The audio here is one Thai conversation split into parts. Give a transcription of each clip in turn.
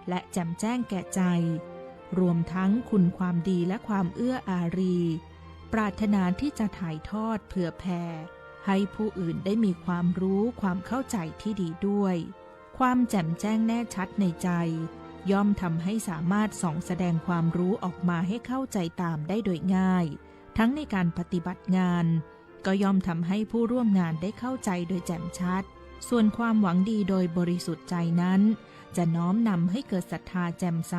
และแจ่มแจ้งแก่ใจรวมทั้งคุณความดีและความเอื้ออารีปรารถนาที่จะถ่ายทอดเผื่อแผ่ให้ผู้อื่นได้มีความรู้ความเข้าใจที่ดีด้วยความแจ่มแจ้งแน่ชัดในใจย่อมทำให้สามารถส่องแสดงความรู้ออกมาให้เข้าใจตามได้โดยง่ายทั้งในการปฏิบัติงานก็ย่อมทำให้ผู้ร่วมงานได้เข้าใจโดยแจ่มชัดส่วนความหวังดีโดยบริสุทธิ์ใจนั้นจะน้อมนำให้เกิดศรัทธาแจ่มใส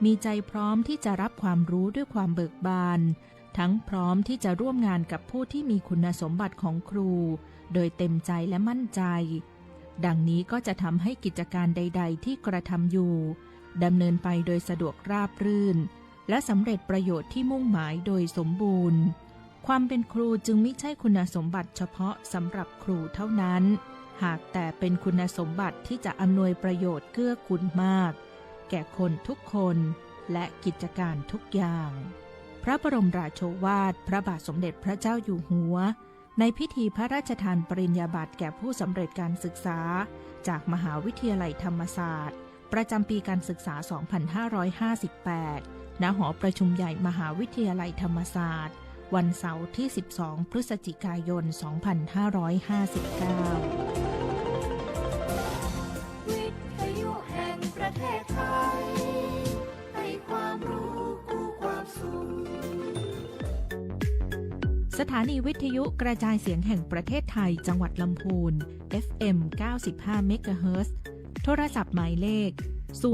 มีใจพร้อมที่จะรับความรู้ด้วยความเบิกบานทั้งพร้อมที่จะร่วมงานกับผู้ที่มีคุณสมบัติของครูโดยเต็มใจและมั่นใจดังนี้ก็จะทำให้กิจการใดๆที่กระทำอยู่ดำเนินไปโดยสะดวกราบรื่นและสำเร็จประโยชน์ที่มุ่งหมายโดยสมบูรณ์ความเป็นครูจึงไม่ใช่คุณสมบัติเฉพาะสำหรับครูเท่านั้นหากแต่เป็นคุณสมบัติที่จะอำนวยประโยชน์เกื้อกูลมากแก่คนทุกคนและกิจการทุกอย่างพระบรมราโชวาทพระบาทสมเด็จพระเจ้าอยู่หัวในพิธีพระราชทานปริญญาบัตรแก่ผู้สำเร็จการศึกษาจากมหาวิทยาลัยธรรมศาสตร์ประจำปีการศึกษา 2558 ณ หอประชุมใหญ่มหาวิทยาลัยธรรมศาสตร์วันเสาร์ที่ 12 พฤศจิกายน 2559วิทยุแห่งประเทศไทยให้ความรู้คู่ความสุขสถานีวิทยุกระจายเสียงแห่งประเทศไทยจังหวัดลำพูน FM 95 เมกะเฮิรตซ์โทรศัพท์หมายเลข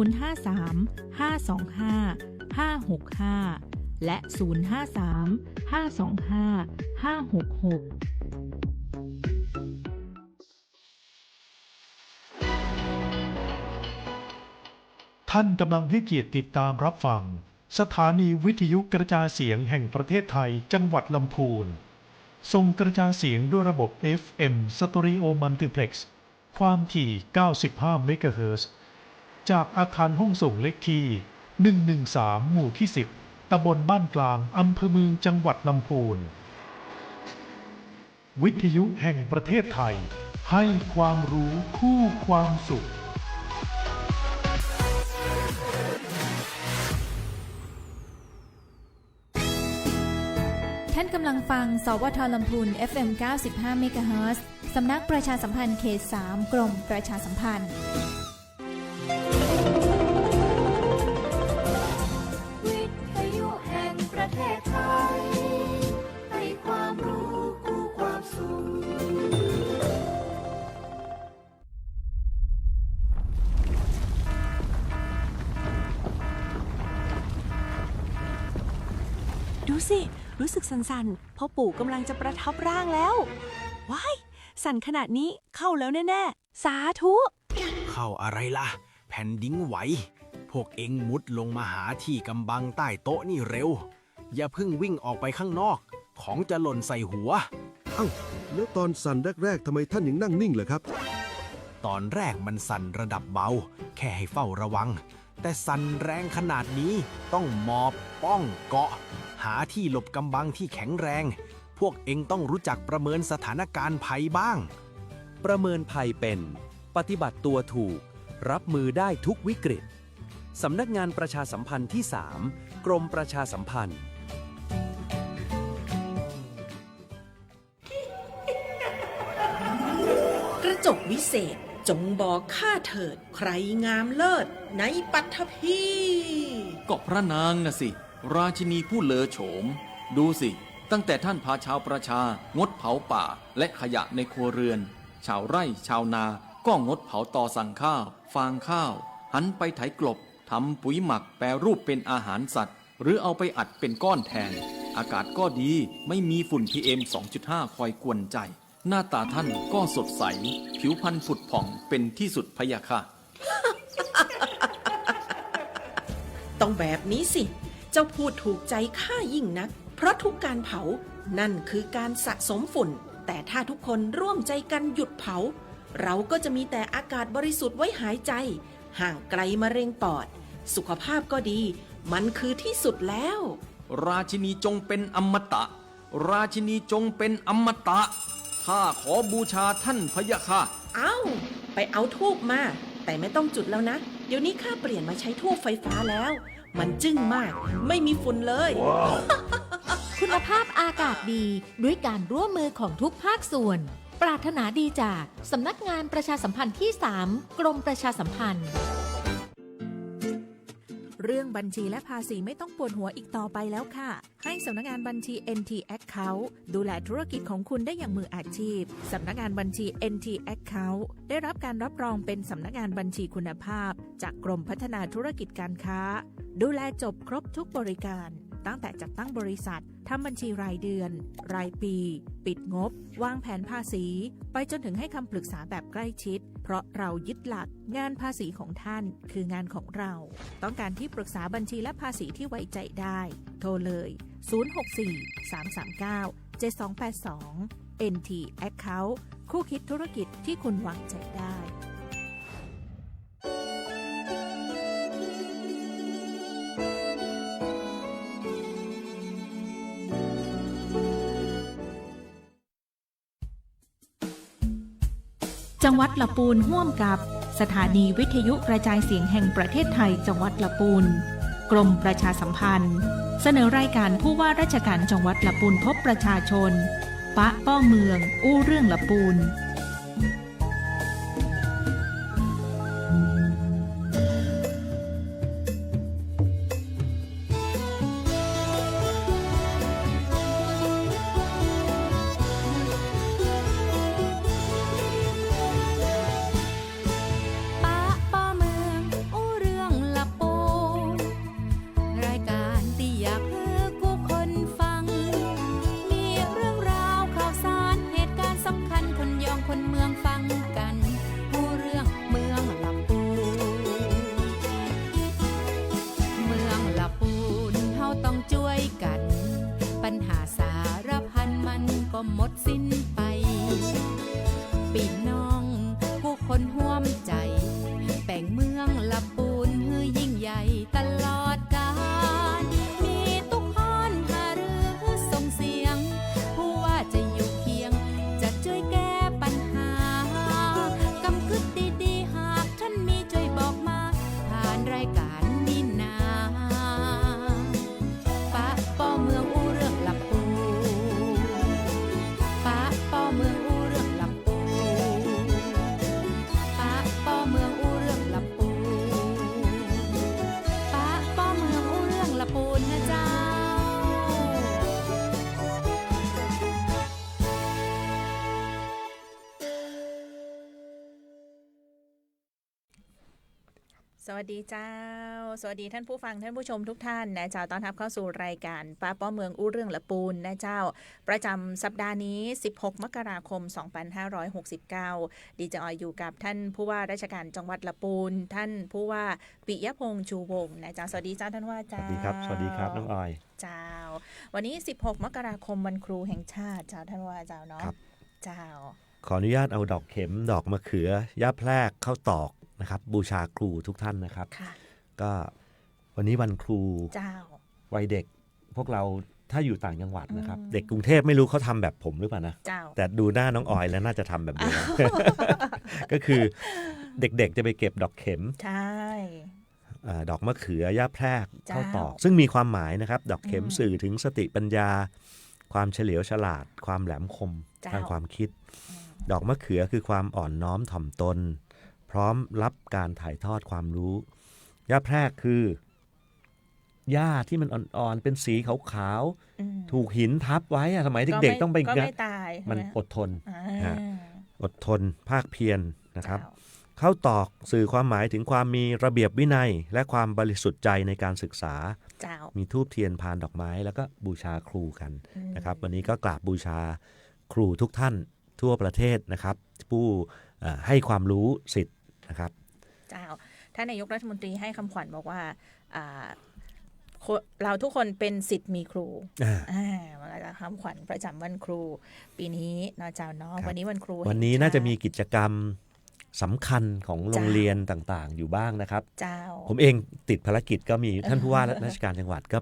053 525 565 และ 053 525 566ท่านกำลังให้เกียรติติดตามรับฟังสถานีวิทยุกระจายเสียงแห่งประเทศไทยจังหวัดลำพูนส่งกระจายเสียงด้วยระบบ FM Stereo Multiplex ความถี่ 95 เมกะเฮิรตซ์จากอาคารห้องส่งเลขที่ 113 หมู่ที่ 10 ตำบลบ้านกลาง อำเภอเมืองจังหวัดลำพูนวิทยุแห่งประเทศไทยให้ความรู้คู่ความสุขท่านกำลังฟังสวทลำพูน FM 95 เมกะเฮิรตซ์สำนักประชาสัมพันธ์เขต 3 กรมประชาสัมพันธ์วิทยุแห่งประเทศไทยให้ความรู้คู่ความสุขดูสิรู้สึกสั่นๆพ่อปู่กำลังจะประทับร่างแล้วว้ายสั่นขนาดนี้เข้าแล้วแน่ๆสาธุเข้าอะไรล่ะแผ่นดินไหวพวกเอ็งมุดลงมาหาที่กำบังใต้โต๊ะนี่เร็วอย่าเพิ่งวิ่งออกไปข้างนอกของจะหล่นใส่หัวเอ้าแล้วตอนสั่นแรกๆทำไมท่านยังนั่งนิ่งล่ะครับตอนแรกมันสั่นระดับเบาแค่ให้เฝ้าระวังแต่สั่นแรงขนาดนี้ต้องหมอบป้องเกาะหาที่หลบกำบังที่แข็งแรงพวกเอ็งต้องรู้จักประเมินสถานการณ์ภัยบ้างประเมินภัยเป็นปฏิบัติตัวถูกรับมือได้ทุกวิกฤตสำนักงานประชาสัมพันธ์ที่ 3 กรมประชาสัมพันธ์กระจกวิเศษจงบอกข้าเถิดใครงามเลิศในปัทภีก็พระนางน่ะสิราชินีผู้เลอโฉมดูสิตั้งแต่ท่านพาชาวประชางดเผาป่าและขยะในครัวเรือนชาวไร่ชาวนาก็งดเผาตอสั่งข้าวฟางข้าวหันไปไถกลบทำปุ๋ยหมักแปรรูปเป็นอาหารสัตว์หรือเอาไปอัดเป็นก้อนแทนอากาศก็ดีไม่มีฝุ่น PM 2.5 คอยกวนใจหน้าตาท่านก็สดใสผิวพรรณผุดผ่องเป็นที่สุดพะยะค่ะ ต้องแบบนี้สิเจ้าพูดถูกใจข้ายิ่งนักเพราะทุกการเผานั่นคือการสะสมฝุ่นแต่ถ้าทุกคนร่วมใจกันหยุดเผาเราก็จะมีแต่อากาศบริสุทธิ์ไว้หายใจห่างไกลมะเร็งปอดสุขภาพก็ดีมันคือที่สุดแล้วราชินีจงเป็นอมตะราชินีจงเป็นอมตะข้าขอบูชาท่านพะยะค่ะไปเอาธูปมาแต่ไม่ต้องจุดแล้วนะ ดี๋ยวนี้ข้าเปลี่ยนมาใช้ทูบไฟฟ้าแล้ว มันจึ้งมากไม่มีฝุ่นเลย คุณภาพอากาศดีด้วยการร่วมมือของทุกภาคส่วน ปรารถนาดีจากสำนักงานประชาสัมพันธ์ที่ 3 กรมประชาสัมพันธ์ เรื่องบัญชีและภาษีไม่ต้องปวดหัวอีกต่อไปแล้วค่ะ ให้สำนักงานบัญชี NT Account ดูแลธุรกิจของคุณได้อย่างมืออาชีพสำนักงานบัญชี NT Account ได้รับการรับรองเป็นสำนักงานบัญชีคุณภาพจากกรมพัฒนาธุรกิจการค้าดูแลจบครบทุกบริการตั้งแต่จัดตั้งบริษัททำบัญชีรายเดือนรายปีปิดงบวางแผนภาษีไปจนถึงให้คำปรึกษาแบบใกล้ชิดเพราะเรายึดหลักงานภาษีของท่านคืองานของเราต้องการที่ปรึกษาบัญชีและภาษีที่ไว้ใจได้โทรเลย064-339-7282 NT Account คู่คิดธุรกิจที่คุณวางใจได้จังหวัดละปูนร่วมกับสถานีวิทยุกระจายเสียงแห่งประเทศไทยจังหวัดละปูนกรมประชาสัมพันธ์เสนอรายการผู้ว่าราชการจังหวัดละปูนพบประชาชนปะป้อเมืองอู้เรื่องละปูนหมดสิ้นไปพี่น้องผู้คนห่วมใจแบ่งเมืองละปูนฮือยิ่งใหญ่ตลอดกาลมีทุกฮ้อนหารือส่งเสียงผู้ว่าจะอยู่เคียงจะช่วยแก้ปัญหากำกึดดีๆหากท่านมีช่วยบอกมาผ่านรายการนี้นาปะป้อเมืองอู้เรื่องละปูป้อเมืองอู้เรื่องลำปูป้อเมืองอู้เรื่องลำปูป้อเมืองอู้เรื่องลำปูนะเจ้าสวัสดีเจ้าสวัสดีท่านผู้ฟังท่านผู้ชมทุกท่านนะเจ้าต้อนรับเข้าสู่รายการป้าป้อเมืองอู้เรื่องละปูนนะเจ้าประจำสัปดาห์นี้16มกราคม2569ดีเจออยอยู่กับท่านผู้ว่าราชการจังหวัดละปูนท่านผู้ว่าปิยพงษ์ชูวงศ์นะเจ้าสวัสดีเจ้าท่านว่าเจ้า สวัสดีครับสวัสดีครับน้องออยเจ้าวันนี้16มกราคมวันครูแห่งชาติเจ้าท่านว่าเจ้าเนาะเจ้าขออนุญาตเอาดอกเข็มดอกมะเขือย่าแพรกข้าวตอกนะครับบูชาครูทุกท่านนะครับก็วันนี้วันครูวัยเด็กพวกเราถ้าอยู่ต่างจังหวัดนะครับเด็กกรุงเทพไม่รู้เขาทำแบบผมหรือเปล่านะแต่ดูหน้าน้องออยแล้วน่าจะทำแบบนี้ ก็คือเด็กๆจะไปเก็บดอกเข็มดอกมะเขือย่าแพรกข้าวตอกซึ่งมีความหมายนะครับดอกเข็มสื่อถึงสติปัญญาความเฉลียวฉลาดความแหลมคมทางความคิดดอกมะเขือคือความอ่อนน้อมถ่อมตนพร้อมรับการถ่ายทอดความรู้หญ้าแพรกคือหญ้าที่มันอ่อนๆเป็นสีขาวๆถูกหินทับไว้สมัยเด็กๆต้องไปมันอดทนอดทนภาคเพียรนะครับข้าวตอกสื่อความหมายถึงความมีระเบียบวินัยและความบริสุทธิ์ใจในการศึกษามีธูปเทียนพานดอกไม้แล้วก็บูชาครูกันนะครับวันนี้ก็กราบบูชาครูทุกท่านทั่วประเทศนะครับผู้ให้ความรู้สิทธิ์นะครับเจ้าท่านนายกรัฐมนตรีให้คำขวัญบอกว่าเราทุกคนเป็นศิษย์มีครูคำขวัญประจำวันครูปีนี้นะเจ้าเนาะวันนี้วันครูวันนี้น่าจะมีกิจกรรมสำคัญของโรงเรียนต่างๆอยู่บ้างนะครับผมเองติดภารกิจก็มีท่านผู้ว่าราชการจังหวัดก็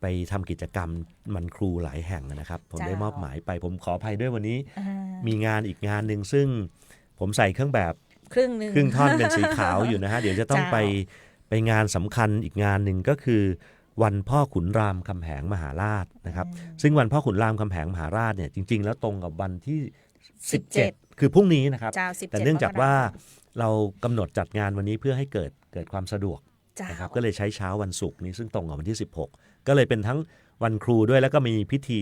ไปทำกิจกรรมมันครูหลายแห่งนะครับผมได้มอบหมายไปผมขออภัยด้วยวันนี้มีงานอีกงานหนึ่งซึ่งผมใส่เครื่องแบบ ครึ่งหนึ่ง ครึ่งท่อนเป็นสีขาวอยู่นะฮะ เดี๋ยวจะต้องไปงานสำคัญอีกงานหนึ่งก็คือวันพ่อขุนรามคำแหงมหาราชนะครับซึ่งวันพ่อขุนรามคำแหงมหาราชเนี่ยจริงๆแล้วตรงกับวันที่17คือพรุ่งนี้นะครับแต่เนื่องจากว่าเรากำหนดจัดงานวันนี้เพื่อให้เกิดความสะดวกนะครับก็เลยใช้เช้าวันศุกร์นี้ซึ่งตรงกับวันที่16ก็เลยเป็นทั้งวันครูด้วยแล้วก็มีพิธี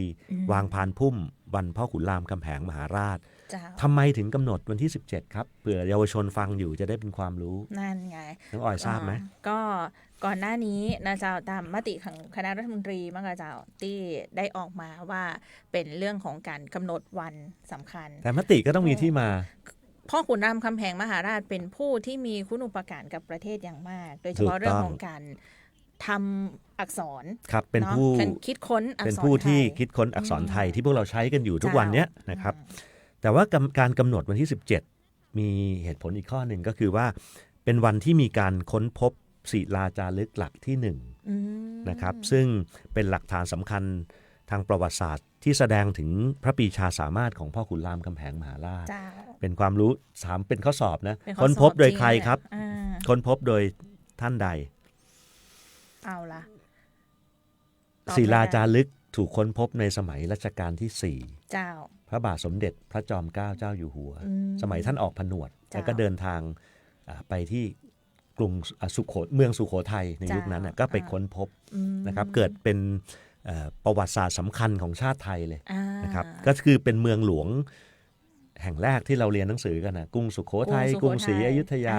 วางพานพุ่มวันพ่อขุนรามคำแหงมหาราชทำไมถึงกำหนดวันที่17ครับเผื่อเยาวชนฟังอยู่จะได้เป็นความรู้นั่นไงน้องออยทราบไหมก็ก่อนหน้านี้นะเจ้าตามมติของคณะรัฐมนตรีมั้งเจ้าที่ได้ออกมาว่าเป็นเรื่องของการกำหนดวันสำคัญแต่มติก็ต้องมีที่มาพ่อขุนรามคำแหงมหาราชเป็นผู้ที่มีคุณูปการกับประเทศอย่างมากโดยเฉพาะเรื่องของการทำอักษรครับเป็นผู้คิดค้นอักษรเป็นผู้ที่คิดค้นอักษรไทยที่พวกเราใช้กันอยู่ทุกวันนี้นะครับแต่ว่าการกำหนดวันที่17มีเหตุผลอีกข้อหนึ่งก็คือว่าเป็นวันที่มีการค้นพบศิลาจารึกหลักที่1นะครับซึ่งเป็นหลักฐานสำคัญทางประวัติศาสตร์ที่แสดงถึงพระปรีชาสามารถของพ่อขุนรามคำแหงมหาราชเป็นความรู้3เป็นข้อสอบนะค้นพบโดยใครครับค้นพบโดยท่านใดเอาล่ะศิลาจารึกถูกค้นพบในสมัยรัชกาลที่4เจ้าพระบาทสมเด็จพระจอมเกล้าเจ้าอยู่หัวสมัยท่านออกผนวดแล้วก็เดินทางไปที่กรุงเมืองสุโขทัยในยุคนั้นก็ไปค้นพบนะครับเกิดเป็นประวัติศาสตร์สำคัญของชาติไทยเลยนะครับก็คือเป็นเมืองหลวงแห่งแรกที่เราเรียนหนังสือกันนะกรุงสุโขทัยกรุงศรีอยุธยา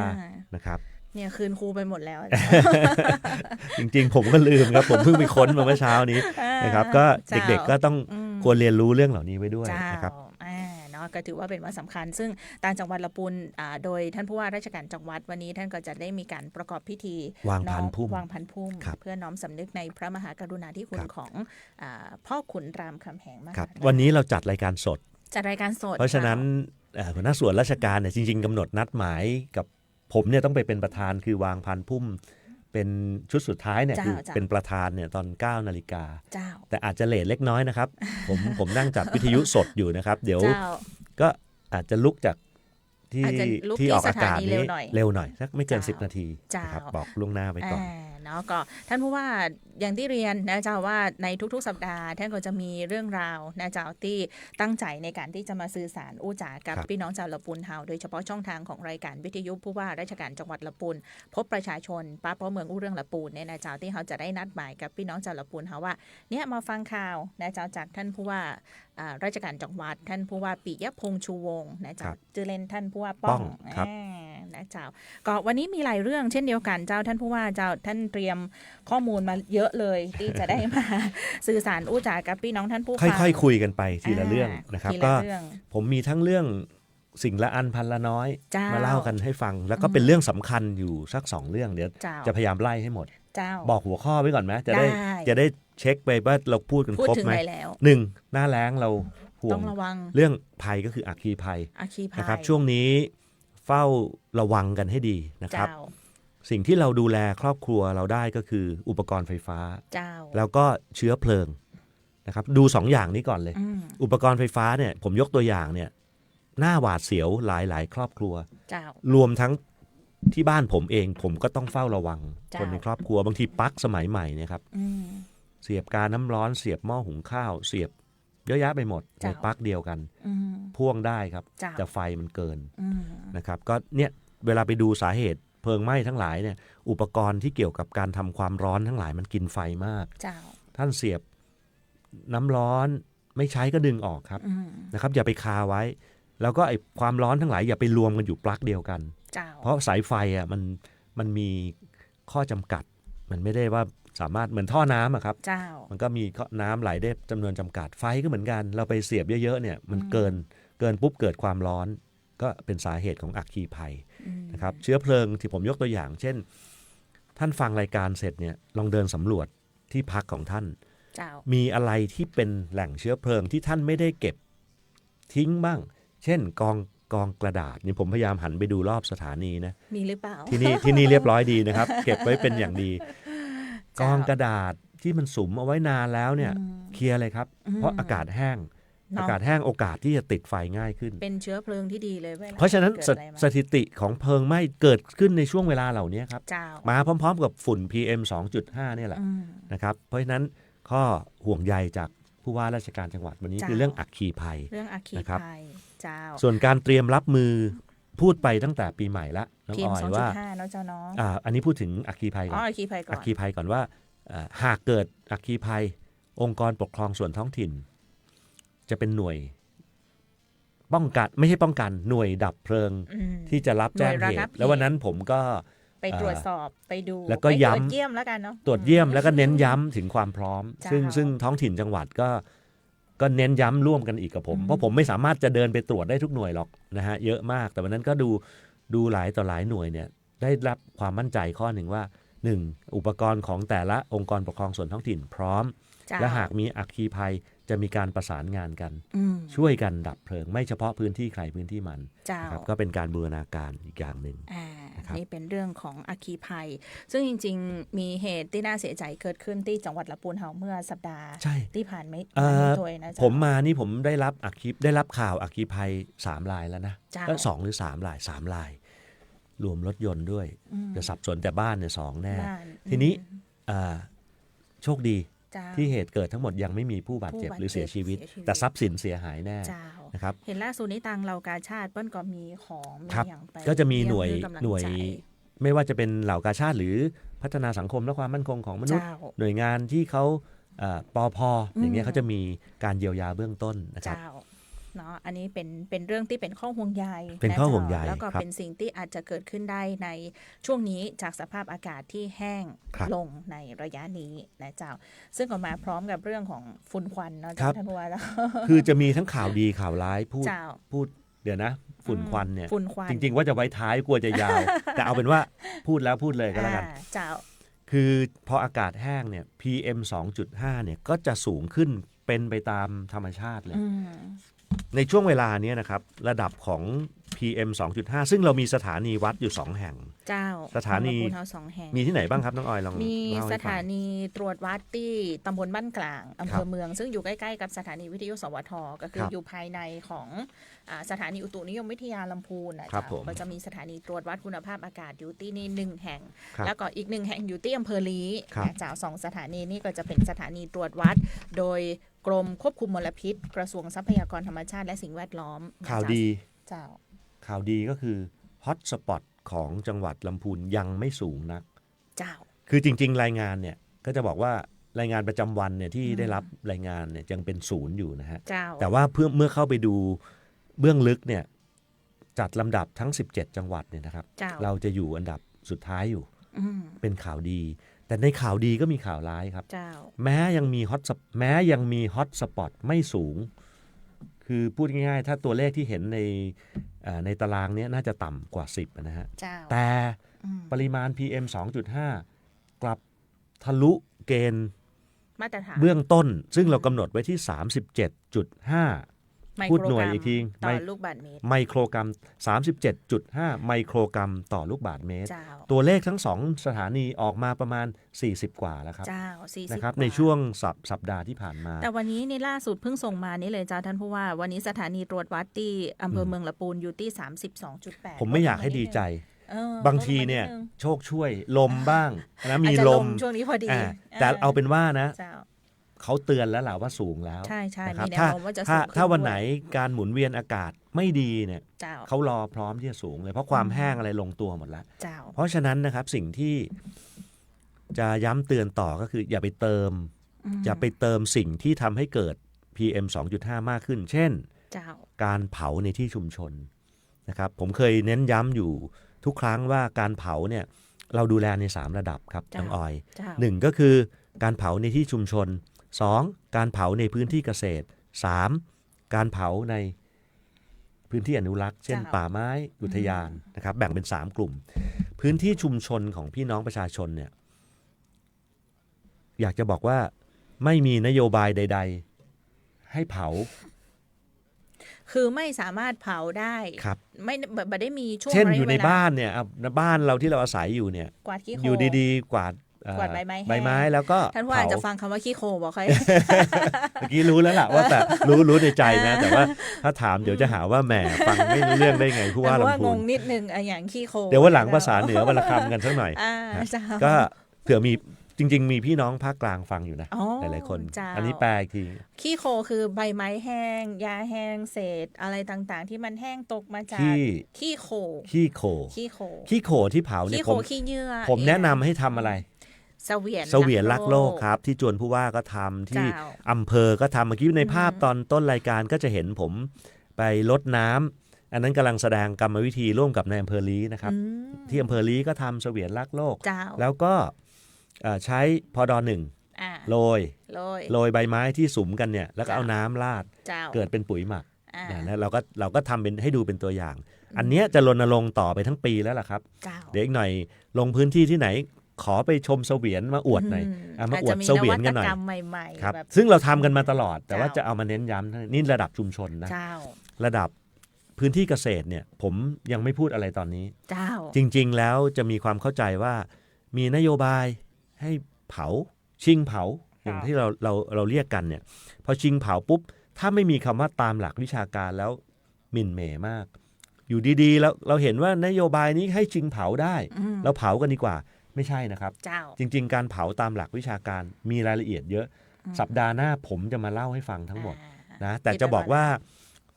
นะครับเนี่ยคืนครูไปหมดแล้ว จริงๆผมก็ลืมครับผมเพิ่งไปค้นมาเมื่อเช้านี้นะครับก็เด็กๆก็ต้องควรเรียนรู้เรื่องเหล่านี้ไว้ด้วยนะครับก็ถือว่าเป็นวันสำคัญซึ่งต่างจังหวัดลำพูนโดยท่านผู้ว่าราชการจังหวัดวันนี้ท่านก็จะได้มีการประกอบพิธีวางพันพุ่มเพื่อน้อมสำนึกในพระมหากรุณาธิคุณของพ่อขุนรามคำแหงมากวันนี้เราจัดรายการสดเพราะฉะนั้นหัวหน้าส่วนราชการเนี่ยจริงๆกำหนดนัดหมายกับผมเนี่ยต้องไปเป็นประธานคือวางพันพุ่มเป็นชุดสุดท้ายเนี่ยคือเป็นประธานเนี่ยตอน 9 นาฬิกาแต่อาจจะเลทเล็กน้อยนะครับผมนั่งจัดวิทยุสดอยู่นะครับเดี๋ยวก็อาจจะลุกจากที่ออกอากาศนี้เร็วหน่อยสักไม่เกิน10 นาทีนะครับบอกล่วงหน้าไว้ก่อนเนาะก็ท่านผู้ว่าอย่างที่เรียนนะเจ้าว่าในทุกๆสัปดาห์ท่านก็จะมีเรื่องราวนะเจ้าที่ตั้งใจในการที่จะมาสื่อสารอู้จ๋ากับพี่น้องชาวลำพูนเฮาโดยเฉพาะช่องทางของรายการวิทยุผู้ว่าราชการจังหวัดลำพูนพบประชาชนป้าป้อเมืองอู้เรื่องลำพูนเนี่ยนะเจ้าที่เขาจะได้นัดหมายกับพี่น้องชาวลำพูนเฮาว่าเนี่ยมาฟังข่าวนะเจ้าจากท่านผู้ว่าราชการจังหวัดท่านผู้ว่าปิยพงษ์ชูวงศ์นะเจ้าชื่อเล่นท่านผู้ว่าป้องนะเจ้าก็วันนี้มีหลายเรื่องเช่นเดียวกันเจ้าท่านผู้ว่าเจ้าท่านเตรียมข้อมูลมาเยอะเลยที่จะได้มาสื่อสารอู้จ๋ากับพี่น้องท่านผู้ฟังค่อยๆคุยกันไปทีละเรื่องนะครับก็ผมมีทั้งเรื่องสิ่งละอันพันละน้อยมาเล่ากันให้ฟังแล้วก็เป็นเรื่องสำคัญอยู่สัก2 เรื่องเดี๋ยวจะพยายามไล่ให้หมดบอกหัวข้อไว้ก่อนไหมจะได้เช็คไปว่าเราพูดกันครบไหม1หน้าแล้งเราห่วงเรื่องภัยก็คืออัคคีภัยนะครับช่วงนี้เฝ้าระวังกันให้ดีนะครับสิ่งที่เราดูแลครอบครัวเราได้ก็คืออุปกรณ์ไฟฟ้าแล้วก็เชื้อเพลิงนะครับดู2 อย่างนี้ก่อนเลยอุปกรณ์ไฟฟ้าเนี่ยผมยกตัวอย่างเนี่ยหน้าหวาดเสียวหลายครอบครัวรวมทั้งที่บ้านผมเองผมก็ต้องเฝ้าระวังคนในครอบครัวบางทีปลั๊กสมัยใหม่เนี่ยครับเสียบกาน้ำร้อนเสียบหม้อหุงข้าวเสียบเยอะแยะไปหมดในปลั๊กเดียวกันพ่วงได้ครับแต่ไฟมันเกินนะครับก็เนี่ยเวลาไปดูสาเหตุเพลิงไหม้ทั้งหลายเนี่ยอุปกรณ์ที่เกี่ยวกับการทำความร้อนทั้งหลายมันกินไฟมากท่านเสียบน้ำร้อนไม่ใช้ก็ดึงออกครับนะครับอย่าไปคาไว้แล้วก็ไอ้ความร้อนทั้งหลายอย่าไปรวมกันอยู่ปลั๊กเดียวกันเพราะสายไฟอ่ะมันมีข้อจำกัดมันไม่ได้ว่าสามารถเหมือนท่อน้ำอะครับมันก็มีน้ำไหลได้จำนวนจำกัดไฟก็เหมือนกันเราไปเสียบเยอะๆเนี่ยมันเกินปุ๊บเกิดความร้อนก็เป็นสาเหตุของอัคคีภัยนะครับเชื้อเพลิงที่ผมยกตัวอย่างเช่นท่านฟังรายการเสร็จเนี่ยลองเดินสำรวจที่พักของท่านมีอะไรที่เป็นแหล่งเชื้อเพลิงที่ท่านไม่ได้เก็บทิ้งบ้างเช่นกองกระดาษนี่ผมพยายามหันไปดูรอบสถานีนะมีหรือเปล่าที่นี่เรียบร้อยดีนะครับเก็บไว้เป็นอย่างดีกองกระดาษที่มันสุมเอาไว้นานแล้วเนี่ยเคลียร์เลยครับเพราะอากาศแห้ง เนาะ อากาศแห้งโอกาสที่จะติดไฟง่ายขึ้น เป็นเชื้อเพลิงที่ดีเลย เพราะฉะนั้น เกิดอะไรมา สถิติของเพลิงไหม้เกิดขึ้นในช่วงเวลาเหล่านี้ครับ เจ้า มาพร้อมๆกับฝุ่น PM 2.5 เนี่ยแหละ อืม นะครับเพราะฉะนั้นข้อห่วงใยจากผู้ว่าราชการจังหวัดวันนี้ เจ้า คือเรื่องอัคคีภัย เรื่องอัคคี นะครับ ภัยเจ้า ส่วนการเตรียมรับมือพูดไปตั้งแต่ปีใหม่ละน้อง PM ออยว่า 2.5 เนาะเจ้าเนาะ อันนี้พูดถึงอัคคีภัยก่ อ๋ อ อน อัคคีภัยก่อน อัคคีภัยก่อนว่าหากเกิดอัคคีภัยองค์กรปกครองส่วนท้องถิ่น จะเป็นหน่วยป้องกันไม่ใช่ป้องกันหน่วยดับเพลิง อืม ที่จะรับแจ้ง หน่วยระ เห งับ ตุแล้ววันนั้นผมก็ ไปตรวจสอบไปดู แล้วก็ ไปตรวจ ย้ำ เยี่ยมแล้วกันเนาะ ตรวจเยี่ยมแล้วก็เน้นย้ำถึงความพร้อม เจ้า ซึ่งท้องถิ่นจังหวัดก็เน้นย้ำร่วมกันอีกกับผม เพราะผมไม่สามารถจะเดินไปตรวจได้ทุกหน่วยหรอกนะฮะเยอะมากแต่วันนั้นก็ดูหลายต่อหลายหน่วยเนี่ยได้รับความมั่นใจข้อหนึ่งว่า 1. อุปกรณ์ของแต่ละองค์กรปกครองส่วนท้องถิ่นพร้อม เจ้า และหากมีอัคคีภัยจะมีการประสานงานกัน อืม ช่วยกันดับเพลิงไม่เฉพาะพื้นที่ใครพื้นที่มัน เจ้า นะครับก็เป็นการบูรณาการอีกอย่างหนึ่ง นะครับ นี่เป็นเรื่องของอัคคีภัย ซึ่งจริงๆ มีเหตุที่น่าเสียใจเกิดขึ้นที่จังหวัดลำพูนเฮาเมื่อสัปดาห์ ใช่ ที่ผ่านไม่ ตัวนะ ผมมานี่ผมได้รับข่าวอัคคีภัย3 รายแล้วนะ เจ้า ก็2 หรือ 3 ราย 3 ราย รวมรถยนต์ด้วย อืม จะสับสนแต่บ้านเนี่ย2แน่ บ้าน ทีนี้โชคดี เจ้า ที่เหตุเกิดทั้งหมดยังไม่มีผู้บาดเจ็บหรือเสียชีวิต แต่ทรัพย์สินเสียหายแน่ เจ้า นะครับ เห็นล่าสุดนี้ตังเรากาชาติเปิ้ลก็มีของมี ครับ อย่างไป ก็จะมีหน่วย เยี่มกำลัง หน่วย ใจ ไม่ว่าจะเป็นเหล่ากาชาติหรือพัฒนาสังคมและความมั่นคงของมนุษย์ เจ้า หน่วยงานที่เขาปพอย่างเงี้ย อืม เขาจะมีการเยียวยาเบื้องต้นนะครับ เจ้าเนาะอันนี้เป็นเรื่องที่เป็นข้อห่วงใย เป็นข้อห่วงใย แล้วก็ ครับ เป็นสิ่งที่อาจจะเกิดขึ้นได้ในช่วงนี้จากสภาพอากาศที่แห้ง ครับ ลงในระยะนี้นะเจ้า ซึ่งก็มาพร้อมกับเรื่องของฝุ่นควันเนาะ ครั เจ้า บ ท่านผู้ว่าแล้ว คือจะมีทั้งข่าวดีข่าวร้ายพูด เจ้า เดี๋ยวนะ ฝุ่นควันเนี่ย ฝุ่นควัน จริง ๆ ว่าจะไว้ท้ายกลัวจะยาว แต่เอาเป็นว่าพูดแล้วพูดเลยก็แล้วกัน เจ้า คือพออากาศแห้งเนี่ย PM 2.5 เนี่ยก็จะสูงขึ้นเป็นไปตามธรรมชาติเลย อืม ในช่วงเวลานี้นะครับระดับของ PM 2.5 ซึ่งเรามีสถานีวัดอยู่ 2 แห่ง เจ้า สถานี ของลำพูนเฮา2 แห่ง มีที่ไหนบ้างครับน้องออยลอง มี เล่า ส ให้ฟั ถาง นีตรวจวัดที่ตำบลบ้านกลางอำเภ ครั อบ เมือง ซึ่งอยู่ใกล้ๆกับสถานีวิทยุสวทก็คือ ครับ อยู่ภายในของสถานีอุตุนิยมวิทยาลำพูนนะครับ ผม ก็จะมีสถานีตรวจวัดคุณภาพอากาศอยู่ที่นี่1 แห่ง ครับ แล้วก็อีก1 แห่งอยู่ที่อำเภอลี ครับ นะจาก2 สถานีนี่ก็จะเป็นสถานีตรวจวัด โดยกรมควบคุมมลพิษ กระทรวงทรัพยากรธรรมชาติและสิ่งแวดล้อมนะ ข่าวดี เจ้า ข่าวดีก็คือฮอตสปอตของจังหวัดลำพูนยังไม่สูงนัก เจ้า คือจริง ๆ รายงานเนี่ยก็จะบอกว่ารายงานประจำวันเนี่ยที่ได้รับรายงานเนี่ยยังเป็น0อยู่นะฮะ เจ้า แต่ว่าเมื่อเข้าไปดูเบื้องลึกเนี่ยจัดลำดับทั้ง 17 จังหวัดเนี่ยนะครับ เจ้า เราจะอยู่อันดับสุดท้ายอยู่ อืม เป็นข่าวดี แต่ในข่าวดีก็มีข่าวร้ายครับ เจ้า แม้ยังมีฮอตสปอตไม่สูง คือพูดง่ายๆ ถ้าตัวเลขที่เห็นในตารางเนี้ยน่าจะต่ำกว่า 10นะฮะ เจ้า แต่ อืม ปริมาณ PM 2.5 กลับทะลุเกณฑ์ มาตรฐาน เบื้องต้น ซึ่งเรากำหนดไว้ที่ 37.5 ไม พูด โคร หน่วย กรัม อีกที ต่อลูกบาศก์เมตร ไมโครกรัม 37.5 ไมโครกรัมต่อลูกบาศก์เมตร เจ้า ตัวเลขทั้ง2 สถานีออกมาประมาณ 40 กว่าแล้วครับ เจ้า40 นะครับ กว่า ในช่วงสัปดาห์ที่ผ่านมา แต่วันนี้นี่ล่าสุดเพิ่งส่งมานี่เลยเจ้าท่านผู้ว่า วันนี้สถานีตรวจวัดที่อำเภอเมืองละปูนอยู่ที่ 32.8 ผมไม่อยากให้ดีใจ บางทีเนี่ย ลดลงมาดง โชคช่วยลมบ้างนะมี อาจจะ ล ล ม มช่วงนี้พอดี แต่เอาเป็นว่านะ เจ้า เขาเตือนแล้วแหละว่าสูงแล้ว ใช่ใช่ นะครับ มีแนวโน้มว่าจะสูงขึ้น ถ้าวัน ด้วย ไหนการหมุนเวียนอากาศไม่ดีเนี่ย เจ้า เขารอพร้อมที่จะสูงเลยเพราะความแห้งอะไรลงตัวหมดแล้ว เจ้า เพราะฉะนั้นนะครับสิ่งที่จะย้ำเตือนต่อก็คืออย่าไปเติมสิ่งที่ทำให้เกิด PM 2.5 มากขึ้น เช่น เจ้า การเผาในที่ชุมชนนะครับผมเคยเน้นย้ำอยู่ทุกครั้งว่าการเผาเนี่ยเราดูแลใน3ระดับครับน้องออย เจ้า 1ก็คือการเผาในที่ชุมชน 2การเผาในพื้นที่เกษตร 3การเผาในพื้นที่อนุรักษ์เช่นป่าไม้อุทยานนะครับแบ่งเป็น3กลุ่มพื้นที่ชุมชนของพี่น้องประชาชนเนี่ยอยากจะบอกว่าไม่มีนโยบายใดๆให้เผา คือไม่สามารถเผาได้ ครับ ไม่ได้มีช่วง เช่น ระะ อยู่ใน เวล บ้านเนี่ยบ้านเราที่เราอาศัยอยู่เนี่ย กวาดขี้โคลน อยู่ดีๆกวาด กวาดใบไม้แห้ง ใบไม้แล้วก็ ท่านว่าจะฟังคำว่าขี้โคบอกใคร เมื่อกี้รู้แล้วล่ะว่าแต่รู้ในใจนะแต่ว่าถ้าถามเดี๋ยวจะหาว่าแหมฟังไม่รู้เรื่องได้ไงผู้ว่าลำพูน งงนิดนึงอย่างขี้โคเดี๋ยววันหลังภาษาเหนือวันละคำกันสักหน่อยก็เผื่อมีจริงๆมีพี่น้องภาคกลางฟังอยู่นะหลายๆคนอันนี้แปลอีกทีขี้โคคือใบไม้แห้งยาแห้งเศษอะไรต่างๆที่มันแห้งตกมาจากขี้โคที่เผาเนี่ยผมแนะนำให้ทำอะไรเสวียนรักโลกครับที่จวนผู้ว่าก็ทำที่อำเภอก็ทำเมื่อกี้ในภาพตอนต้นรายการก็จะเห็นผมไปรดน้ำอันนั้นกำลังแสดงกรรมวิธีร่วมกับในอำเภอลี้นะครับที่อำเภอลี้ก็ทำเสวียนรักโลกแล้วก็ใช้พด1โรยใบไม้ที่สุมกันเนี่ยแล้วก็เอาน้ำราดเกิดเป็นปุ๋ยหมักนะเราก็ทำเป็นให้ดูเป็นตัวอย่างอันเนี้ยจะรณรงค์ต่อไปทั้งปีแล้วล่ะครับเดี๋ยวอีกหน่อยลงพื้นที่ที่ไหนขอไปชมเสวียนมาอวดหน่อยมาอวดเสวียนกันหน่อยครับซึ่งเราทำกันมาตลอดแต่ว่าจะเอามาเน้นย้ำนี่ระดับชุมชนนะระดับพื้นที่เกษตรเนี่ยผมยังไม่พูดอะไรตอนนี้จริงๆแล้วจะมีความเข้าใจว่ามีนโยบายให้เผาชิงเผาอย่างที่เราเรียกกันเนี่ยพอชิงเผาปุ๊บถ้าไม่มีคำว่าตามหลักวิชาการแล้วหมิ่นเหม่มากอยู่ดีๆแล้วเราเห็นว่านโยบายนี้ให้ชิงเผาได้เราเผากันดีกว่าไม่ใช่นะครับจริงๆการเผาตามหลักวิชาการมีรายละเอียดเยอะสัปดาห์หน้าผมจะมาเล่าให้ฟังทั้งหมดนะแต่จะบอกว่า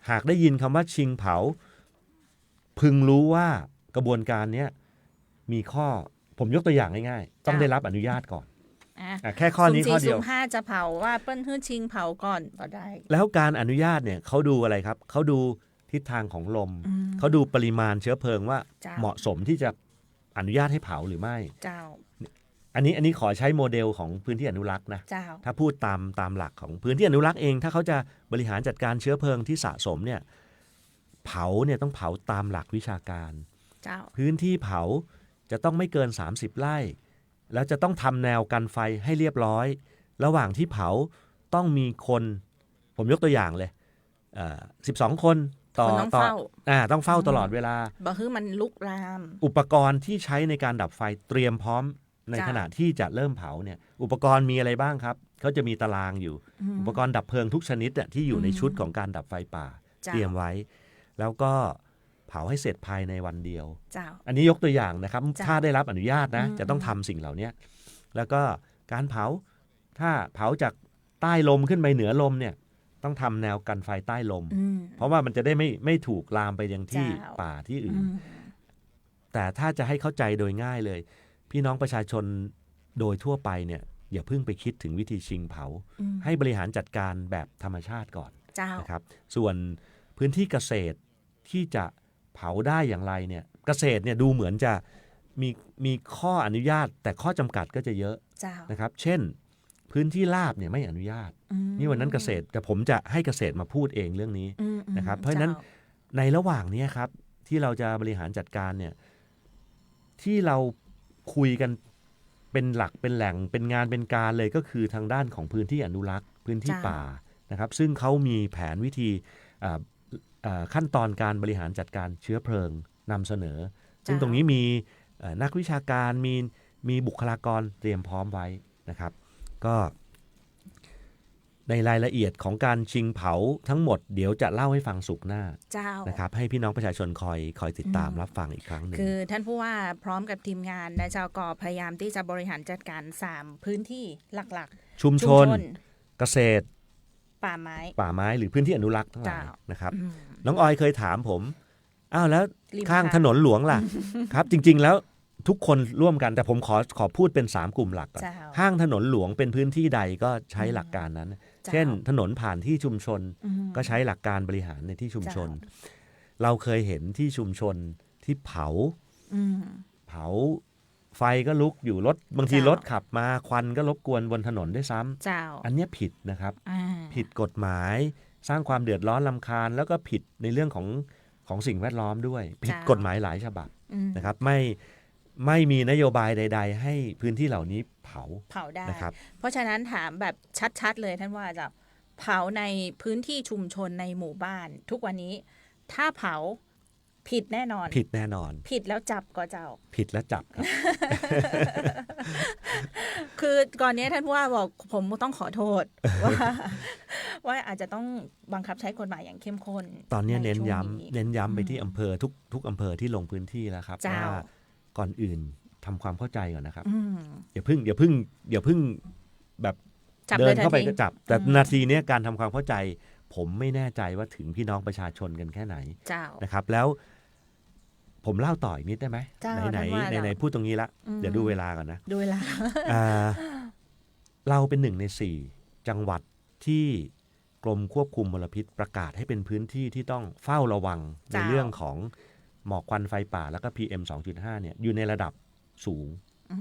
หากได้ยินคำว่าชิงเผาพึงรู้ว่ากระบวนการนี้มีข้อผมยกตัวอย่างง่ายๆต้องได้รับอนุญาตก่อนแค่ข้อนี้ข้อเดียวสุ่ม4สุ่ม5จะเผาว่าเปิ้ลฮื้อชิงเผาก่อนก็ได้แล้วการอนุญาตเนี่ยเขาดูอะไรครับเขาดูทิศทางของลมเขาดูปริมาณเชื้อเพลิงว่าเหมาะสมที่จะอนุญาตให้เผาหรือไม่อันนี้ขอใช้โมเดลของพื้นที่อนุรักษ์นะถ้าพูดตามหลักของพื้นที่อนุรักษ์เองถ้าเขาจะบริหารจัดการเชื้อเพลิงที่สะสมเนี่ยเผาเนี่ยต้องเผาตามหลักวิชาการพื้นที่เผาจะต้องไม่เกิน30 ไร่แล้วจะต้องทำแนวกันไฟให้เรียบร้อยระหว่างที่เผาต้องมีคนผมยกตัวอย่างเลย12 คนต้องเฝ้าตลอดเวลาบ่คือมันลุกราม อุปกรณ์ที่ใช้ในการดับไฟเตรียมพร้อมในขณะที่จะเริ่มเผาเนี่ยอุปกรณ์มีอะไรบ้างครับเขาจะมีตารางอยู่อุปกรณ์ดับเพลิงทุกชนิดที่อยู่ในชุดของการดับไฟป่าเตรียมไว้แล้วก็เผาให้เสร็จภายในวันเดียวอันนี้ยกตัวอย่างนะครับถ้าได้รับอนุญาตนะจะต้องทำสิ่งเหล่านี้แล้วก็การเผาถ้าเผาจากใต้ลมขึ้นไปเหนือลมเนี่ยต้องทำแนวกันไฟใต้ลมเพราะว่ามันจะได้ไม่ถูกลามไปยังที่ป่าที่อื่นแต่ถ้าจะให้เข้าใจโดยง่ายเลยพี่น้องประชาชนโดยทั่วไปเนี่ยอย่าเพิ่งไปคิดถึงวิธีชิงเผาให้บริหารจัดการแบบธรรมชาติก่อนนะครับส่วนพื้นที่เกษตรที่จะเผาได้อย่างไรเนี่ยเกษตรเนี่ยดูเหมือนจะมีข้ออนุญาตแต่ข้อจำกัดก็จะเยอะนะครับเช่นพื้นที่ราบเนี่ยไม่อนุญาตนี่วันนั้นเกษตรแต่ผมจะให้เกษตรมาพูดเองเรื่องนี้นะครับเพราะฉะนั้นในระหว่างนี้ครับที่เราจะบริหารจัดการเนี่ยที่เราคุยกันเป็นหลักเป็นแหล่งเป็นงานเป็นการเลยก็คือทางด้านของพื้นที่อนุรักษ์พื้นที่ป่านะครับซึ่งเขามีแผนวิธีขั้นตอนการบริหารจัดการเชื้อเพลิงนำเสนอซึ่งตรงนี้มีนักวิชาการมีบุคลากรเตรียมพร้อมไว้นะครับก็ในรายละเอียดของการชิงเผาทั้งหมดเดี๋ยวจะเล่าให้ฟังสุกหน้านะครับให้พี่น้องประชาชนคอยติดตามรับฟังอีกครั้งหนึ่งคือท่านผู้ว่าพร้อมกับทีมงานนะเจ้าก็พยายามที่จะบริหารจัดการ3พื้นที่หลักๆชุมชนเกษตรป่าไม้หรือพื้นที่อนุรักษ์ทั้งหลายนะครับน้องออยเคยถามผมอ้าวแล้วข้างถนนหลวงล่ะ ครับจริงๆแล้วทุกคนร่วมกันแต่ผมขอพูดเป็น3กลุ่มหลักก่อนห้างถนนหลวงเป็นพื้นที่ใดก็ใช้หลักการนั้นเช่นถนนผ่านที่ชุมชนก็ใช้หลักการบริหารในที่ชุมชนเราเคยเห็นที่ชุมชนที่เผาไฟก็ลุกอยู่รถบางทีรถขับมาควันก็รบกวนบนถนนด้วยซ้ำอันนี้ผิดนะครับผิดกฎหมายสร้างความเดือดร้อนรำคาญแล้วก็ผิดในเรื่องของสิ่งแวดล้อมด้วยผิดกฎหมายหลายฉบับนะครับไม่มีนโยบายใดๆให้พื้นที่เหล่านี้เผาได้นะครับเพราะฉะนั้นถามแบบชัดๆเลยท่านว่าจะเผาในพื้นที่ชุมชนในหมู่บ้านทุกวันนี้ถ้าเผาผิดแน่นอนผิดแล้วจับก็เจ้าผิดแล้วจับครับ คือก่อนนี้ท่านผู้ว่าบอกผมต้องขอโทษ ว่าอาจจะต้องบังคับใช้กฎหมายอย่างเข้มข้น ตอนนี้ ใ เน้น ช่วง ย้ำไปที่อำเภอทุกอำเภอที่ลงพื้นที่แล้วครับว่าก่อนอื่นทำความเข้าใจก่อนนะครับอย่าเพิ่งแบบเดินเข้าไปก็จับแต่นาทีนี้การทำความเข้าใจผมไม่แน่ใจว่าถึงพี่น้องประชาชนกันแค่ไหนนะครับแล้วผมเล่าต่ออีกนิดได้ไหมไหนพูดตรงนี้ละเดี๋ยวดูเวลาก่อนนะดูเวลา เราเป็น1 ใน 4จังหวัดที่กรมควบคุมมลพิษประกาศให้เป็นพื้นที่ที่ต้องเฝ้าระวังในเรื่องของหมอกควันไฟป่าแล้วก็ PM 2.5 เนี่ยอยู่ในระดับสูง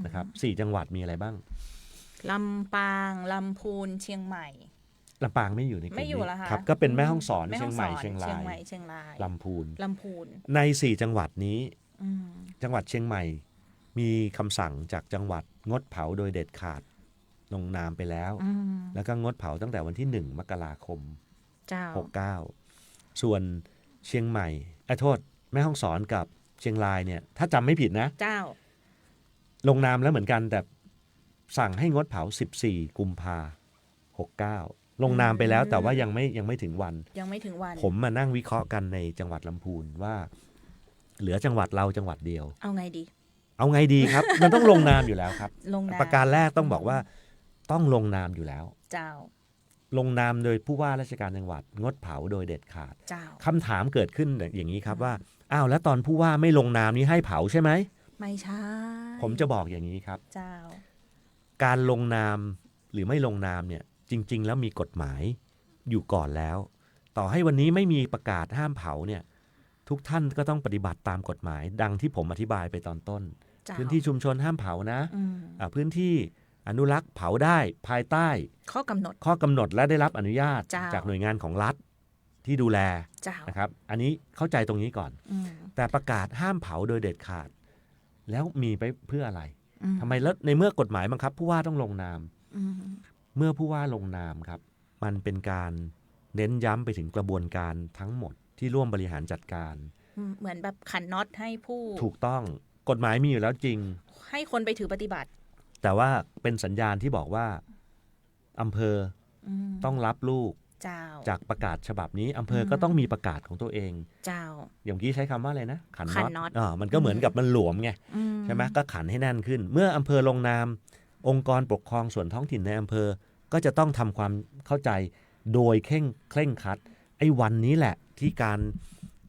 นะครับ4จังหวัดมีอะไรบ้างลำปางลำพูนเชียงใหม่ลำปางไม่อยู่ในกลุ่มนี้ ครับก็เป็นแม่ฮ่องสอนเชียงใหม่เชียงรายลำพูนใน4จังหวัดนี้จังหวัดเชียงใหม่มีคำสั่งจากจังหวัดงดเผาโดยเด็ดขาดลงนามไปแล้วแล้วก็งดเผาตั้งแต่วันที่1 มกราคม 69ส่วนเชียงใหม่โทษแม่ฮ่องสอนกับเชียงรายเนี่ยถ้าจำไม่ผิดนะลงนามแล้วเหมือนกันแต่สั่งให้งดเผา14 กุมภา69ลงนามไปแล้วแต่ว่ายังไม่ถึงวันผมมานั่งวิเคราะห์กันในจังหวัดลำพูนว่าเหลือจังหวัดเราจังหวัดเดียวเอาไงดีครับ มันต้องลงนามอยู่แล้วครับประการแรกต้องบอกว่าต้องลงนามอยู่แล้วลงนามโดยผู้ว่าราชการจังหวัดงดเผาโดยเด็ดขาดคำถามเกิดขึ้นอย่างนี้ครับว่าอ้าวแล้วตอนผู้ว่าไม่ลงนามนี้ให้เผาใช่ไหมไม่ใช่ผมจะบอกอย่างนี้ครับการลงนามหรือไม่ลงนามเนี่ยจริงๆแล้วมีกฎหมายอยู่ก่อนแล้วต่อให้วันนี้ไม่มีประกาศห้ามเผาเนี่ยทุกท่านก็ต้องปฏิบัติตามกฎหมายดังที่ผมอธิบายไปตอนต้นพื้นที่ชุมชนห้ามเผานะพื้นที่อนุรักษ์เผาได้ภายใต้ข้อกำหนดและได้รับอนุญาตจากหน่วยงานของรัฐที่ดูแลนะครับอันนี้เข้าใจตรงนี้ก่อนแต่ประกาศห้ามเผาโดยเด็ดขาดแล้วมีไปเพื่ออะไรทำไมแล้วในเมื่อกฎหมายบังคับผู้ว่าต้องลงนามเมื่อผู้ว่าลงนามครับมันเป็นการเน้นย้ำไปถึงกระบวนการทั้งหมดที่ร่วมบริหารจัดการเหมือนแบบขันน็อตให้ผู้ถูกต้องกฎหมายมีอยู่แล้วจริงให้คนไปถือปฏิบัติแต่ว่าเป็นสัญญาณที่บอกว่าอำเภอต้องรับลูกจากประกาศฉบับนี้อำเภอก็ต้องมีประกาศของตัวเองอย่างเมื่อกี้ใช้คำว่าอะไรนะขันน็อตมันก็เหมือนกับมันหลวมไงใช่ไหมก็ขันให้แน่นขึ้นเมื่ออำเภอลงนามองค์กรปกครองส่วนท้องถิ่นในอำเภอก็จะต้องทำความเข้าใจโดยเคร่งครัดไอ้วันนี้แหละที่การ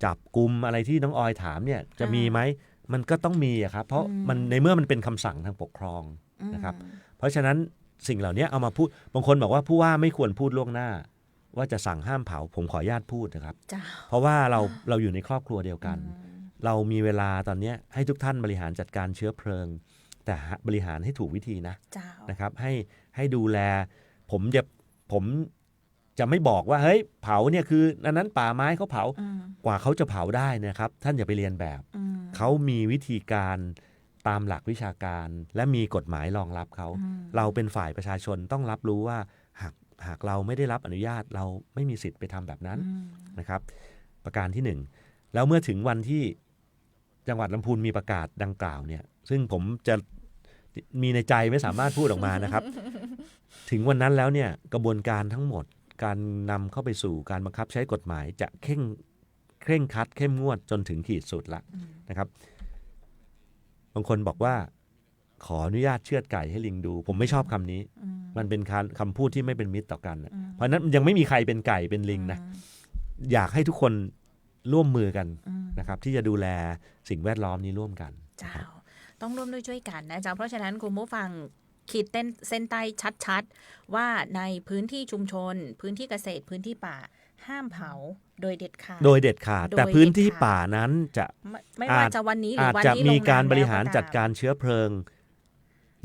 จับกุมอะไรที่น้องออยถามเนี่ยจะมีไหมมันก็ต้องมีครับเพราะมันในเมื่อมันเป็นคำสั่งทางปกครองนะครับเพราะฉะนั้นสิ่งเหล่านี้เอามาพูดบางคนบอกว่าผู้ว่าไม่ควรพูดล่วงหน้าว่าจะสั่งห้ามเผาผมขออนุญาตพูดนะครับเพราะว่าเราอยู่ในครอบครัวเดียวกันเรามีเวลาตอนนี้ให้ทุกท่านบริหารจัดการเชื้อเพลิงแต่บริหารให้ถูกวิธีนะครับให้ดูแลผมจะไม่บอกว่าเฮ้ยเผาเนี่ยคืออันนั้นป่าไม้เขาเผากว่าเขาจะเผาได้นะครับท่านอย่าไปเรียนแบบเขามีวิธีการตามหลักวิชาการและมีกฎหมายรองรับเขาเราเป็นฝ่ายประชาชนต้องรับรู้ว่าหากเราไม่ได้รับอนุญาตเราไม่มีสิทธิ์ไปทำแบบนั้นนะครับประการที่1แล้วเมื่อถึงวันที่จังหวัดลำพูนมีประกาศดังกล่าวเนี่ยซึ่งผมจะมีในใจไม่สามารถพูดออกมานะครับ ถึงวันนั้นแล้วเนี่ยกระบวนการทั้งหมดการนำเข้าไปสู่การบังคับใช้กฎหมายจะเคร่งครัดเข้มงวดจนถึงขีดสุดละนะครับบางคนบอกว่าขออนุญาตเชือดไก่ให้ลิงดูผมไม่ชอบคำนี้มันเป็นคำพูดที่ไม่เป็นมิตรต่อกันเพราะนั้นยังไม่มีใครเป็นไก่เป็นลิงนะอยากให้ทุกคนร่วมมือกันนะครับที่จะดูแลสิ่งแวดล้อมนี้ร่วมกันต้องร่วมด้วยช่วยกันนะจ๊ะเพราะฉะนั้นคุณผู้ฟังขีดเส้นใต้ชัดๆว่าในพื้นที่ชุมชนพื้นที่เกษตรพื้นที่ป่าห้ามเผาโดยเด็ดขาดแต่พื้นที่ป่านั้นจะไม่ว่าจะวันนี้หรือวันที่จะมีการบริหารจัดการเชื้อเพลิง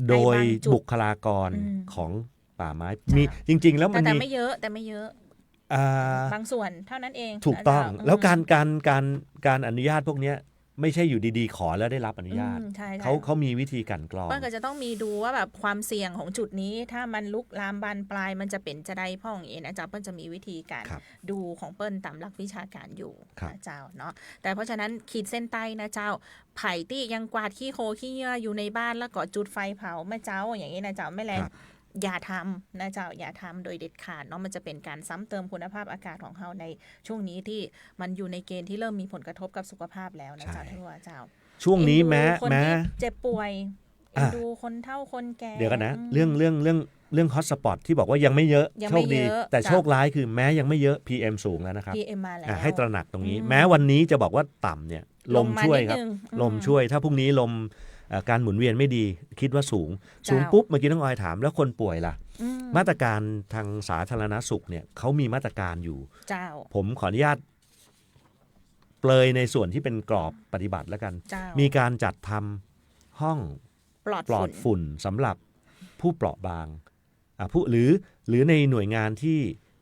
โดยบุคลากรของป่าไม้มีจริงๆแล้วมันมีแต่ไม่เยอะบางส่วนเท่านั้นเองถูกต้องแล้วการอนุญาตพวกนี้ ไม่ใช่อยู่ดีๆขอแล้วได้รับอนุญาต ใช่ เขามีวิธีกลั่นกรองมันก็จะต้องมีดูว่าแบบความเสี่ยงของจุดนี้ถ้ามันลุกลามบานปลายมันจะเป็นจะได้พ่องเองนะเจ้าเปิ้ลจะมีวิธีการดูของเปิ้ลตามหลักวิชาการอยู่นะเจ้าเนาะแต่เพราะฉะนั้นขีดเส้นใต้นะเจ้าไผ่ที่ยังกวาดขี้โคขี้เยื่ออยู่ในบ้านแล้วก็จุดไฟเผาแม่เจ้าอย่างนี้นะเจ้าไม่แรงอย่าทำนะเจ้าอย่าทำโดยเด็ดขาดเนาะมันจะเป็นการซ้ำเติมคุณภาพอากาศของเราในช่วงนี้ที่มันอยู่ในเกณฑ์ที่เริ่มมีผลกระทบกับสุขภาพแล้วนะเจ้าที่ว่าเจ้าช่วงนี้แม้เจ็บป่วยดูคนเฒ่าคนแก่เดี๋ยวกันนะเรื่องฮอตสปอตที่บอกว่ายังไม่เยอะโชคดีแต่โชคร้ายคือแม้ยังไม่เยอะ PM สูงแล้วนะครับ PM มาแล้วให้ตระหนักตรงนี้แม้วันนี้จะบอกว่าต่ำเนี่ยลมช่วยครับลมช่วยถ้าพรุ่งนี้ลมการหมุนเวียนไม่ดีคิดว่าสูงปุ๊บเมื่อกี้น้องออยถามแล้วคนป่วยล่ะมาตรการทางสาธารณสุขเนี่ยเขามีมาตรการอยู่ผมขออนุญาตเปลยในส่วนที่เป็นกรอบปฏิบัติแล้วกันมีการจัดทำห้องปลอดฝุ่นสำหรับผู้เปราะบางหรือในหน่วยงานที่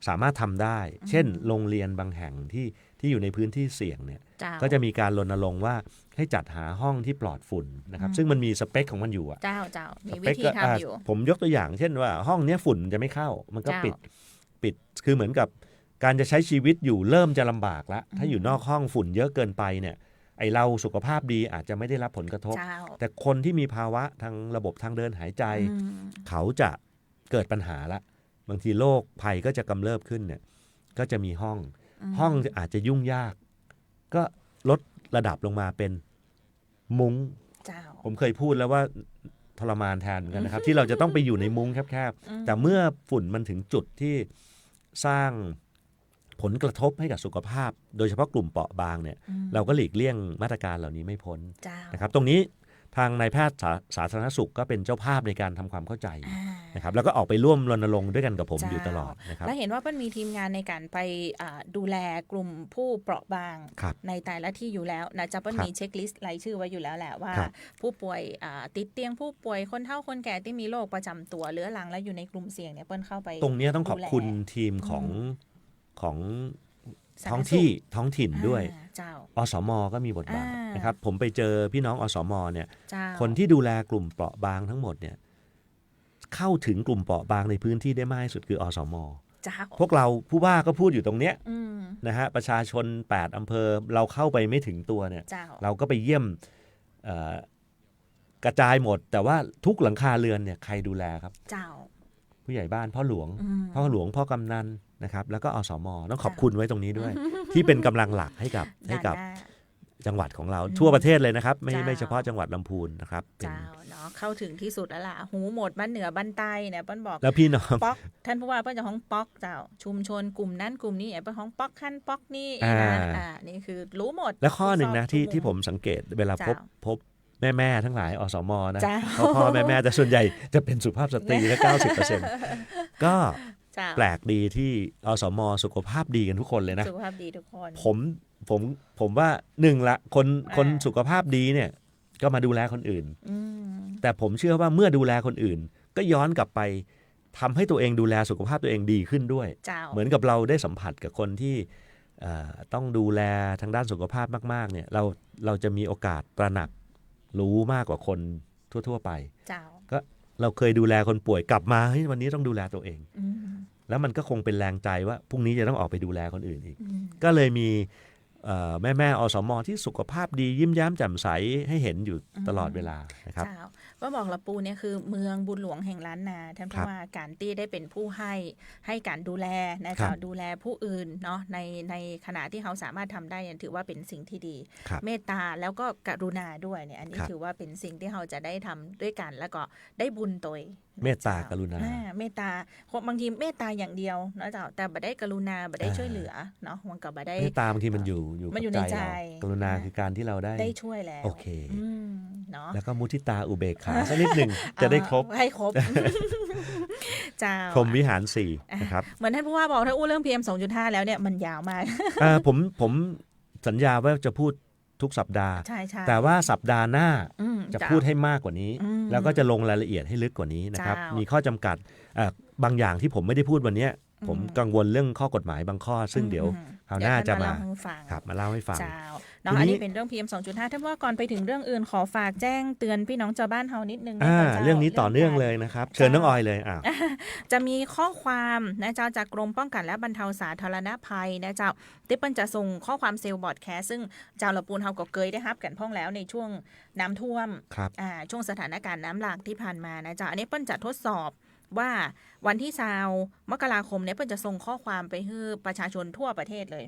สามารถทำได้เช่นโรงเรียนบางแห่งที่อยู่ในพื้นที่เสี่ยงเนี่ยก็จะมีการรณรงค์ว่าให้จัดหาห้องที่ปลอดฝุ่นนะครับซึ่งมันมีสเปคของมันอยู่เจ้ามีวิธีทำอยู่ผมยกตัวอย่างเช่นว่าห้องนี้ฝุ่นจะไม่เข้ามันก็ปิดคือเหมือนกับการจะใช้ชีวิตอยู่เริ่มจะลำบากแล้วถ้าอยู่นอกห้องฝุ่นเยอะเกินไปเนี่ยไอเราสุขภาพดีอาจจะไม่ได้รับผลกระทบแต่คนที่มีภาวะทางระบบทางเดินหายใจเขาจะเกิดปัญหาละบางทีโรคภัยก็จะกำเริบขึ้นเนี่ยก็จะมีห้องอาจจะยุ่งยากก็ลดระดับลงมาเป็นมุ้งผมเคยพูดแล้วว่าทรมานแทนเหมือนกันนะครับที่เราจะต้องไปอยู่ในมุ้งแคบๆแต่เมื่อฝุ่นมันถึงจุดที่สร้างผลกระทบให้กับสุขภาพโดยเฉพาะกลุ่มเปราะบางเนี่ยเราก็หลีกเลี่ยงมาตรการเหล่านี้ไม่พ้นนะครับตรงนี้ทางนายแพทย์สาธารณสุขก็เป็นเจ้าภาพในการทำความเข้าใจนะครับแล้วก็ออกไปร่วมรณรงค์ด้วยกันกับผมอยู่ตลอดนะครับและเห็นว่ามันมีทีมงานในการไปดูแลกลุ่มผู้เปราะบางในแต่ละที่อยู่แล้วนะจะเปิ้ลมีเช็คลิสต์รายชื่อไว้อยู่แล้วแหละว่าผู้ป่วยติดเตียงผู้ป่วยคนเฒ่าคนแก่ที่มีโรคประจำตัวเรื้อรังและอยู่ในกลุ่มเสี่ยงเนี่ยเปิ้ลเข้าไปตรงนี้ต้องขอบคุณทีมของท้องถิ่นด้วยอสม.ก็มีบทบาทนะครับผมไปเจอพี่น้องอสม.เนี่ยคนที่ดูแลกลุ่มเปราะบางทั้งหมดเนี่ยเข้าถึงกลุ่มเปราะบางในพื้นที่ได้มากที่สุดคืออสม.พวกเราผู้ว่าก็พูดอยู่ตรงเนี้ยนะฮะประชาชน8อำเภอเราเข้าไปไม่ถึงตัวเนี่ยเราก็ไปเยี่ยมกระจายหมดแต่ว่าทุกหลังคาเรือนเนี่ยใครดูแลครับผู้ใหญ่บ้านพ่อหลวงพ่อกำนันนะครับแล้วก็อสม.ต้องขอบคุณไว้ตรงนี้ด้วย ที่เป็นกำลังหลักให้กับจังหวัดของเราทั่วประเทศเลยนะครับไม่เฉพาะจังหวัดลำพูนนะครับเนาะเข้าถึงที่สุดแล้วล่ะหูหมดบ้านเหนือบ้านใต้เนี่ยเปิ้ลบอกแล้วพี่น้องป๊อกท่านผู้ว่าเปิ้ลจะห้องป๊อกเจ้าชุมชนกลุ่มนั้นกลุ่มนี้เปิ้ลห้องป๊อกขั้นป๊อกนี่นี่คือรู้หมดแล้วข้อหนึ่งนะที่ผมสังเกตเวลาพบแม่ทั้งหลายอสม.นะพ่อแม่แต่ส่วนใหญ่จะเป็นสุภาพสตรีและ 90% ก็แปลกดีที่อสม.สุขภาพดีกันทุกคนเลยนะสุขภาพดีทุกคนผมว่าหนึ่งละคนสุขภาพดีเนี่ยก็มาดูแลคนอื่นแต่ผมเชื่อว่าเมื่อดูแลคนอื่นก็ย้อนกลับไปทำให้ตัวเองดูแลสุขภาพตัวเองดีขึ้นด้วยเหมือนกับเราได้สัมผัสกับคนที่ต้องดูแลทางด้านสุขภาพมากๆเนี่ยเราจะมีโอกาสตระหนักรู้มากกว่าคนทั่วๆไปก็เราเคยดูแลคนป่วยกลับมาเฮ้ยวันนี้ต้องดูแลตัวเองแล้วมันก็คงเป็นแรงใจว่าพรุ่งนี้จะต้องออกไปดูแลคนอื่นอีกก็เลยมีแม่อสม.ที่สุขภาพดียิ้มแย้มแจ่มใสให้เห็นอยู่ตลอดเวลานะครับว่าบอกละปูเนี่ยคือเมืองบุญหลวงแห่งล้านนาท่านเพราะว่าการที่ได้เป็นผู้ให้การดูแลนะคะดูแลผู้อื่นเนาะในขณะที่เขาสามารถทำได้ถือว่าเป็นสิ่งที่ดีเมตตาแล้วก็กรุณาด้วยเนี่ยอันนี้ถือว่าเป็นสิ่งที่เขาจะได้ทำด้วยกันแล้วก็ได้บุญตัวเมตตากรุณาเมตตาบางทีเมตตาอย่างเดียวนะเจ้าแต่บ่ได้กรุณาบ่ได้ช่วยเหลือเนาะมันก็บ่ได้เมตตาบางทีมันอยู่ในใจกรุณาคือการที่เราได้ช่วยแล้วโอเคเนาะแล้วก็มุทิตาอุเบกขาสักนิดหนึ่งจะได้ครบให้ครบเจ้าพรหมวิหาร4นะครับเหมือนท่านผู้ว่าบอกถ้าอู้เรื่อง PM 2.5 แล้วเนี่ยมันยาวมากผมสัญญาว่าจะพูดทุกสัปดาห์แต่ว่าสัปดาห์หน้าจะพูดให้มากกว่านี้แล้วก็จะลงรายละเอียดให้ลึกกว่านี้นะครับมีข้อจำกัดบางอย่างที่ผมไม่ได้พูดวันนี้ผมกังวลเรื่องข้อกฎหมายบางข้อซึ่งเดี๋ยวคราวหน้าจะมาเล่าให้ฟัง เนาะอันนี้เป็นเรื่อง PM 2.5 ถ้าว่าก่อนไปถึงเรื่องอื่นขอฝากแจ้งเตือนพี่น้องชาวบ้านเฮานิดนึง เรื่องนี้ต่อเนื่องเลยนะครับเชิญน้องออยเลยจะมีข้อความนะเจ้าจากกรมป้องกันและบรรเทาสาธารณภัยนะเจ้าที่เปิ้ลจะส่งข้อความเซลล์บอร์ดแคสซึ่งเจ้าละปูนเฮาก็เคยได้รับกันพ้องแล้วในช่วงน้ำท่วมช่วงสถานการณ์น้ำหลากที่ผ่านมานะเจ้าอันนี้เปิ้ลจะทดสอบว่าวันที่20 มกราคมเนี่ยเปิ้ลจะส่งข้อความไปให้ประชาชนทั่วประเทศเลย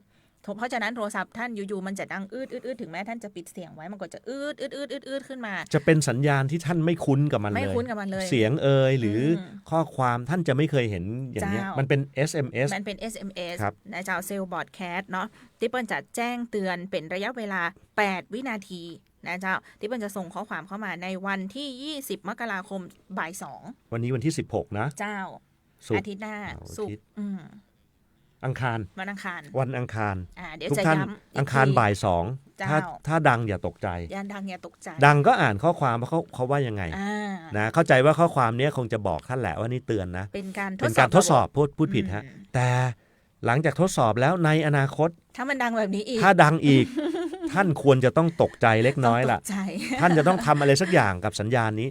เพราะฉะนั้นโทรศัพท์ท่านอยู่ๆมันจะดังอืดถึงแม้ท่านจะปิดเสียงไว้มันก็จะอืดขึ้นมาจะเป็นสัญญาณที่ท่านไม่คุ้นกับมันเลยเสียงหรือข้อความท่านจะไม่เคยเห็นอย่างนี้มันเป็น SMS นะเจ้าเซลล์บอร์ดแคสเนาะที่เปิ้ลจะแจ้งเตือนเป็นระยะเวลา8 วินาทีนะเจ้าที่เปิ้ลจะส่งข้อความเข้ามาในวันที่20 มกราคมบ่าย 2วันนี้วันที่16นะเจ้าอาทิตย์หน้าศุกร์อังคาร วันอังคารทุกท่านอังคารบ่าย 2ถ้าดังอย่าตกใจดังก็อ่านข้อความว่าเขาว่ายังไงนะเข้าใจว่าข้อความนี้คงจะบอกท่านแหละว่านี่เตือนนะเป็นการทดสอบพูดผิดฮะแต่หลังจากทดสอบแล้วในอนาคตถ้ามันดังแบบนี้อีกถ้าดังอีก ท่านควรจะต้องตกใจเล็กน้อยล่ะท่านจะต้องทำอะไรสักอย่างกับสัญญาณนี้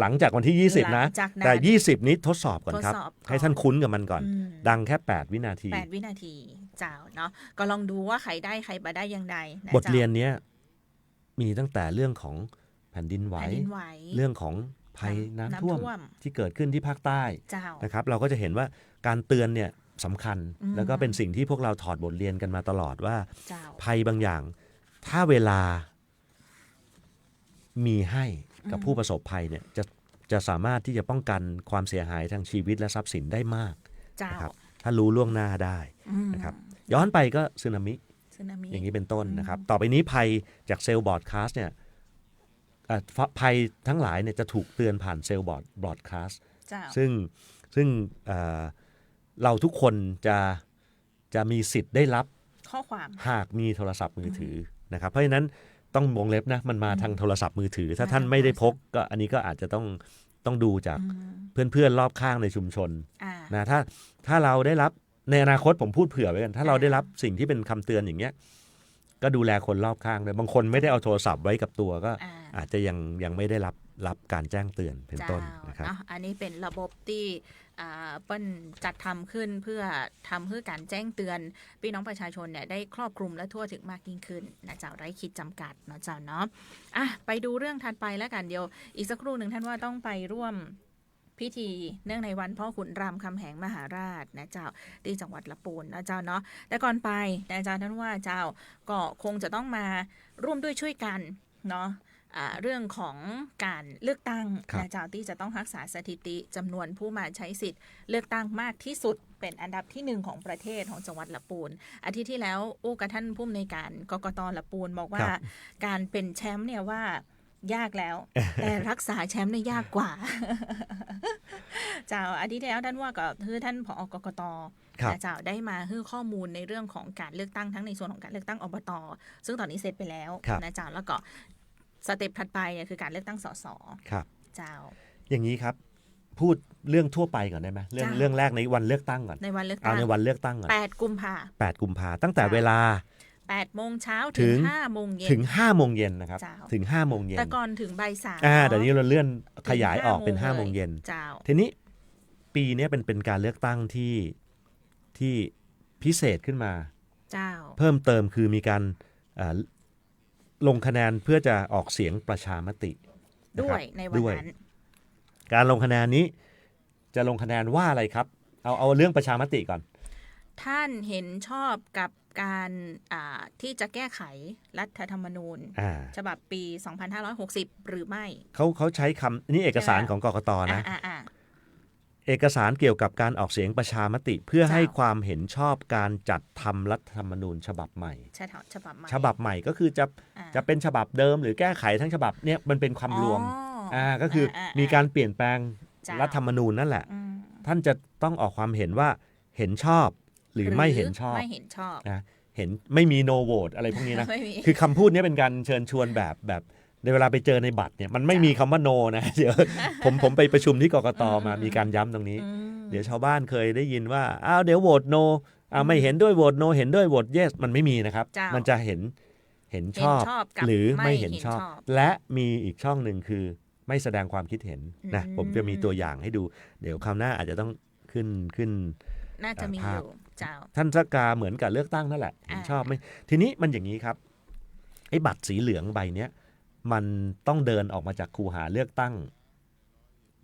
หลังจากวันที่20นะแต่20นี้ทดสอบก่อนครับให้ท่านคุ้นกับมันก่อนดังแค่8 วินาที8 วินาทีเจ้าเนาะก็ลองดูว่าใครได้ใครบ่ได้ยังไงบทเรียนนี้มีตั้งแต่เรื่องของแผ่นดินไหวเรื่องของภัยน้ำท่วมที่เกิดขึ้นที่ภาคใต้นะครับเราก็จะเห็นว่าการเตือนเนี่ยสำคัญแล้วก็เป็นสิ่งที่พวกเราถอดบทเรียนกันมาตลอดว่าภัยบางอย่างถ้าเวลามีให้กับผู้ประสบภัยเนี่ยจะสามารถที่จะป้องกันความเสียหายทางชีวิตและทรัพย์สินได้มากนะครับถ้ารู้ล่วงหน้าได้นะครับย้อนไปก็สึนามิอย่างนี้เป็นต้นนะครับต่อไปนี้ภัยจากเซลล์บอร์ดคาสต์เนี่ยภัยทั้งหลายเนี่ยจะถูกเตือนผ่านเซลล์บอร์ดคาสต์ซึ่งเราทุกคนจะมีสิทธิ์ได้รับข้อความหากมีโทรศัพท์มือถือนะครับเพราะฉะนั้นต้องวงเล็บนะมันมาทางโทรศัพท์มือถือถ้าท่านไม่ได้พกก็อันนี้ก็อาจจะต้องดูจากเพื่อนๆรอบข้างในชุมชนนะถ้าเราได้รับในอนาคตผมพูดเผื่อไว้กันถ้าเราได้รับสิ่งที่เป็นคำเตือนอย่างเงี้ยก็ดูแลคนรอบข้างด้วยบางคนไม่ได้เอาโทรศัพท์ไว้กับตัวก็อาจจะยังไม่ได้รับการแจ้งเตือนเป็นต้นนะครับอันนี้เป็นระบบที่เปิ้ลจัดทำขึ้นเพื่อทำให้การแจ้งเตือนพี่น้องประชาชนเนี่ยได้ครอบคลุมและทั่วถึงมากยิ่งขึ้นนะเจ้าไร้ขีดจำกัดเนาะเจ้าเนาะไปดูเรื่องถัดไปแล้วกันเดียวอีกสักครู่หนึ่งท่านว่าต้องไปร่วมพิธีเนื่องในวันพ่อขุนรามคำแหงมหาราชนะเจ้าที่จังหวัดละปูนนะเจ้าเนาะแต่ก่อนไปนะเจ้าท่านว่าเจ้าก็คงจะต้องมาร่วมด้วยช่วยกันเนาะเรื่องของการเลือกตั้งนะเจ้าที่จะต้องรักษาสถิติจำนวนผู้มาใช้สิทธิ์เลือกตั้งมากที่สุดเป็นอันดับที่1ของประเทศของจังหวัดละปูนอาทิตย์ที่แล้วกับท่านผู้อำนวยการกกต.ละปูนบอกว่าการเป็นแชมป์เนี่ยว่ายากแล้ว แต่รักษาแชมป์เนี่ยยากกว่า เจ้าอาทิตย์ที่แล้วท่านว่าก็คือท่านผอกกต.เจ้าได้มาให้ข้อมูลในเรื่องของการเลือกตั้งทั้งในส่วนของการเลือกตั้งอบต.ซึ่งตอนนี้เสร็จไปแล้วนะเจ้าแล้วก็สเต็ปถัดไปเนี่ยคือการเลือกตั้งสสครับเจ้าอย่างนี้ครับพูดเรื่องทั่วไปก่อนได้ไหมเรื่องแรกในวันเลือกตั้งก่อนในวันเลือกตั้งในวันเลือกตั้งก่อน8 กุมภาตั้งแต่เวลา8 โมงเช้าถึง5 โมงเย็นถึง5 โมงเย็นนะครับถึง5 โมงเย็นแต่ก่อนถึงบ่าย 3แต่นี้เราเลื่อนขยายออกเป็น5 โมงเย็นทีนี้ปีนี้เป็นการเลือกตั้งที่พิเศษขึ้นมาเพิ่มเติมคือมีการลงคะแนนเพื่อจะออกเสียงประชามติด้วยในวันนั้นการลงคะแนนนี้จะลงคะแนนว่าอะไรครับเอาเรื่องประชามติก่อนท่านเห็นชอบกับการที่จะแก้ไขรัฐธรรมนูญฉบับปี 2560 หรือไม่เขาใช้คำนี่เอกสารของกกต.นะเอกสารเกี่ยวกับการออกเสียงประชามติเพื่อให้ความเห็นชอบการจัดทำรัฐธรรมนูญฉบับใหม่ฉบับใหม่ก็คือจะเป็นฉบับเดิมหรือแก้ไขทั้งฉบับเนี่ยมันเป็นความรวมก็คือมีการเปลี่ยนแปลงรัฐธรรมนูญนั่นแหละท่านจะต้องออกความเห็นว่าเห็นชอบหรือไม่เห็นชอบนะเห็นไม่มี no vote อะไรพวกนี้นะคือคำพูดนี้เป็นการเชิญชวนแบบในเวลาไปเจอในบัตรเนี่ยมันไม่มีคำว่า no นะเดี๋ยวผมไปประชุมที่กกต.มามีการย้ำตรงนี้เดี๋ยวชาวบ้านเคยได้ยินว่าเดี๋ยวโหวต no ไม่เห็นด้วยโหวต no เห็นด้วยโหวต yes มันไม่มีนะครับมันจะเห็ เห็นชอบ กับ หรือไม่เห็นชอบ ไม่เห็นชอบ และมีอีกช่องหนึ่งคือไม่แสดงความคิดเห็นนะ อืม ผมจะมีตัวอย่างให้ดู เดี๋ยวคราวหน้าอาจจะต้องขึ้น น่าจะมี ภา อ พ ยู่เจ้า ท่านสกาเหมือนกับเลือกตั้งนั่นแหละเห็นชอบไหมทีนี้มันอย่างนี้ครับไอ้บัตรสีเหลืองใบเนี้ยมันต้องเดินออกมาจากคูหาเลือกตั้ง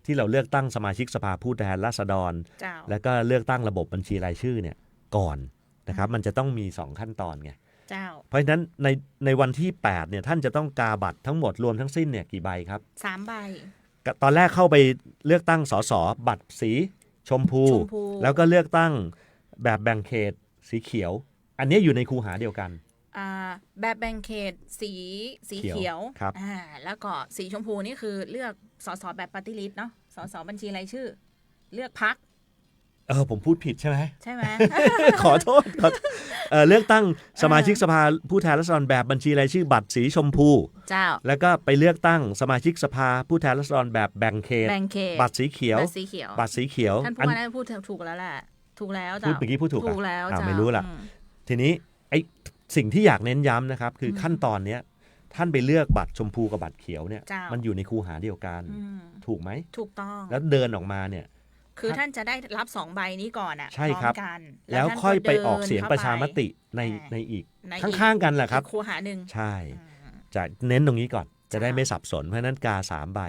ที่เราเลือกตั้งสมาชิกสภาผู้แทนราษฎร เจ้า แล้วก็เลือกตั้งระบบบัญชีรายชื่อเนี่ยก่อนนะครับมันจะต้องมี2ขั้นตอนไง เจ้า เพราะฉะนั้นในวันที่8เนี่ยท่านจะต้องกาบัตรทั้งหมดรวมทั้งสิ้นเนี่ยกี่ใบครับ 3 ใบ ตอนแรกเข้าไปเลือกตั้งสสบัตรสีชมพู แล้วก็เลือกตั้งแบบแบ่งเขตสีเขียว อันนี้อยู่ในคูหาเดียวกัน แบบแบ่งเขตสีเขียว ครับ แล้วก็สีชมพูนี่คือเลือกสสแบบปฏิริษีเนาะสสบัญชีรายชื่อ เลือกพรรค ผมพูดผิดใช่ไหม ใช่ไหม ขอโทษเลือกตั้งสมาชิกสภาผู้แทนราษฎรแบบบัญชีรายชื่อบัตรสีชมพู เจ้า แล้วก็ไปเลือกตั้งสมาชิกสภาผู้แทนราษฎรแบบแบ่งเขต บัตรสีเขียว บัตรสีเขียว บัตรสีเขียว ท่านผู้ว่าน่าจะพูดถูกแล้วแหละถูกแล้วเจ้า พูดเมื่อกี้พูดถูก ถูกแล้วเจ้า ไม่รู้ล่ะ ทีนี้ไอ้สิ่งที่อยากเน้นย้ำนะครับคือขั้นตอนเนี้ยท่านไปเลือกบัตรชมพูกับบัตรเขียวเนี่ยมันอยู่ในคูหาเดียวกันถูกไหม ถูกต้อง แล้วเดินออกมาเนี่ยคือท่านจะได้รับ2ใบนี้ก่อนอ่ะ ใช่ พร้อ ครับ มกัน แล้ว ท่าน ค่อยไป เดิน ออกเสียงประชามติในอีกข้างๆกันแหละครับ คูหาหนึ่ง ใช่จะเน้นตรงนี้ก่อนจะได้ไม่สับสนเพราะฉะนั้นกา3ใบ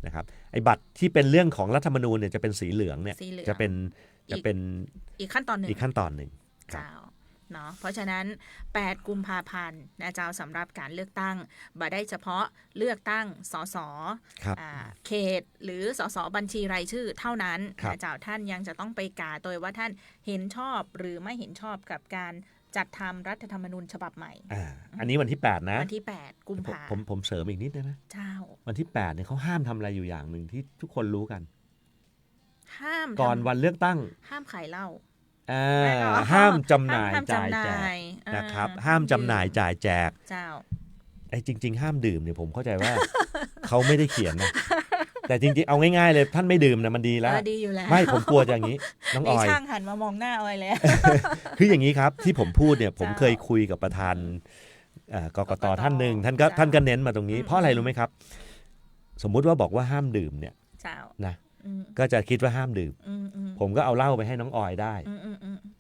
นะครับไอ้บัตรที่เป็นเรื่องของรัฐธรรมนูญเนี่ยจะเป็นสีเหลืองเนี่ยจะเป็นอีกขั้นตอนหนึ่ง อีกขั้นตอนหนึ่ง เจ้าเนาะเพราะฉะนั้น8กุมภาพันธ์นะเจ้าสำหรับการเลือกตั้งบ่ได้เฉพาะเลือกตั้งสสเขตหรือสสบัญชีรายชื่อเท่านั้นนะเจ้าท่านยังจะต้องไปกาโดยว่าท่านเห็นชอบหรือไม่เห็นชอบกับการจัดทำรัฐธรรมนูญฉบับใหม่อันนี้วันที่8นะวันที่8กุมภา ผมเสริมอีกนิดได้ไหม เจ้าวันที่8เนี่ยเขาห้ามทำอะไรอยู่อย่างหนึ่งที่ทุกคนรู้กัน ห้าม ก่อนวันเลือกตั้ง ห้ามขายเหล้า ห้ามจำหน่ายจ่ายแจกนะครับห้ามจำหน่ายจ่ายแจก เจ้า ไอ้จริงๆห้ามดื่มเนี่ยผมเข้าใจว่า เขาไม่ได้เขียนนะแต่จริงๆเอาง่ายๆเลยท่านไม่ดื่มนะมันดีแล้วดีอยู่แล้วไม่ผมกลัวอย่างนี้น้องออย ช่างหันมามองหน้าออยแล้ว คืออย่างนี้ครับที่ผมพูดเนี่ยผมเคยคุยกับประธานกกต.ท่านหนึ่งท่านก็เน้นมาตรงนี้เพราะอะไรรู้ไหมครับสมมุติว่าบอกว่าห้ามดื่มเนี่ยนะก็จะคิดว่าห้ามดื่มผมก็เอาเหล้าไปให้น้องออยได้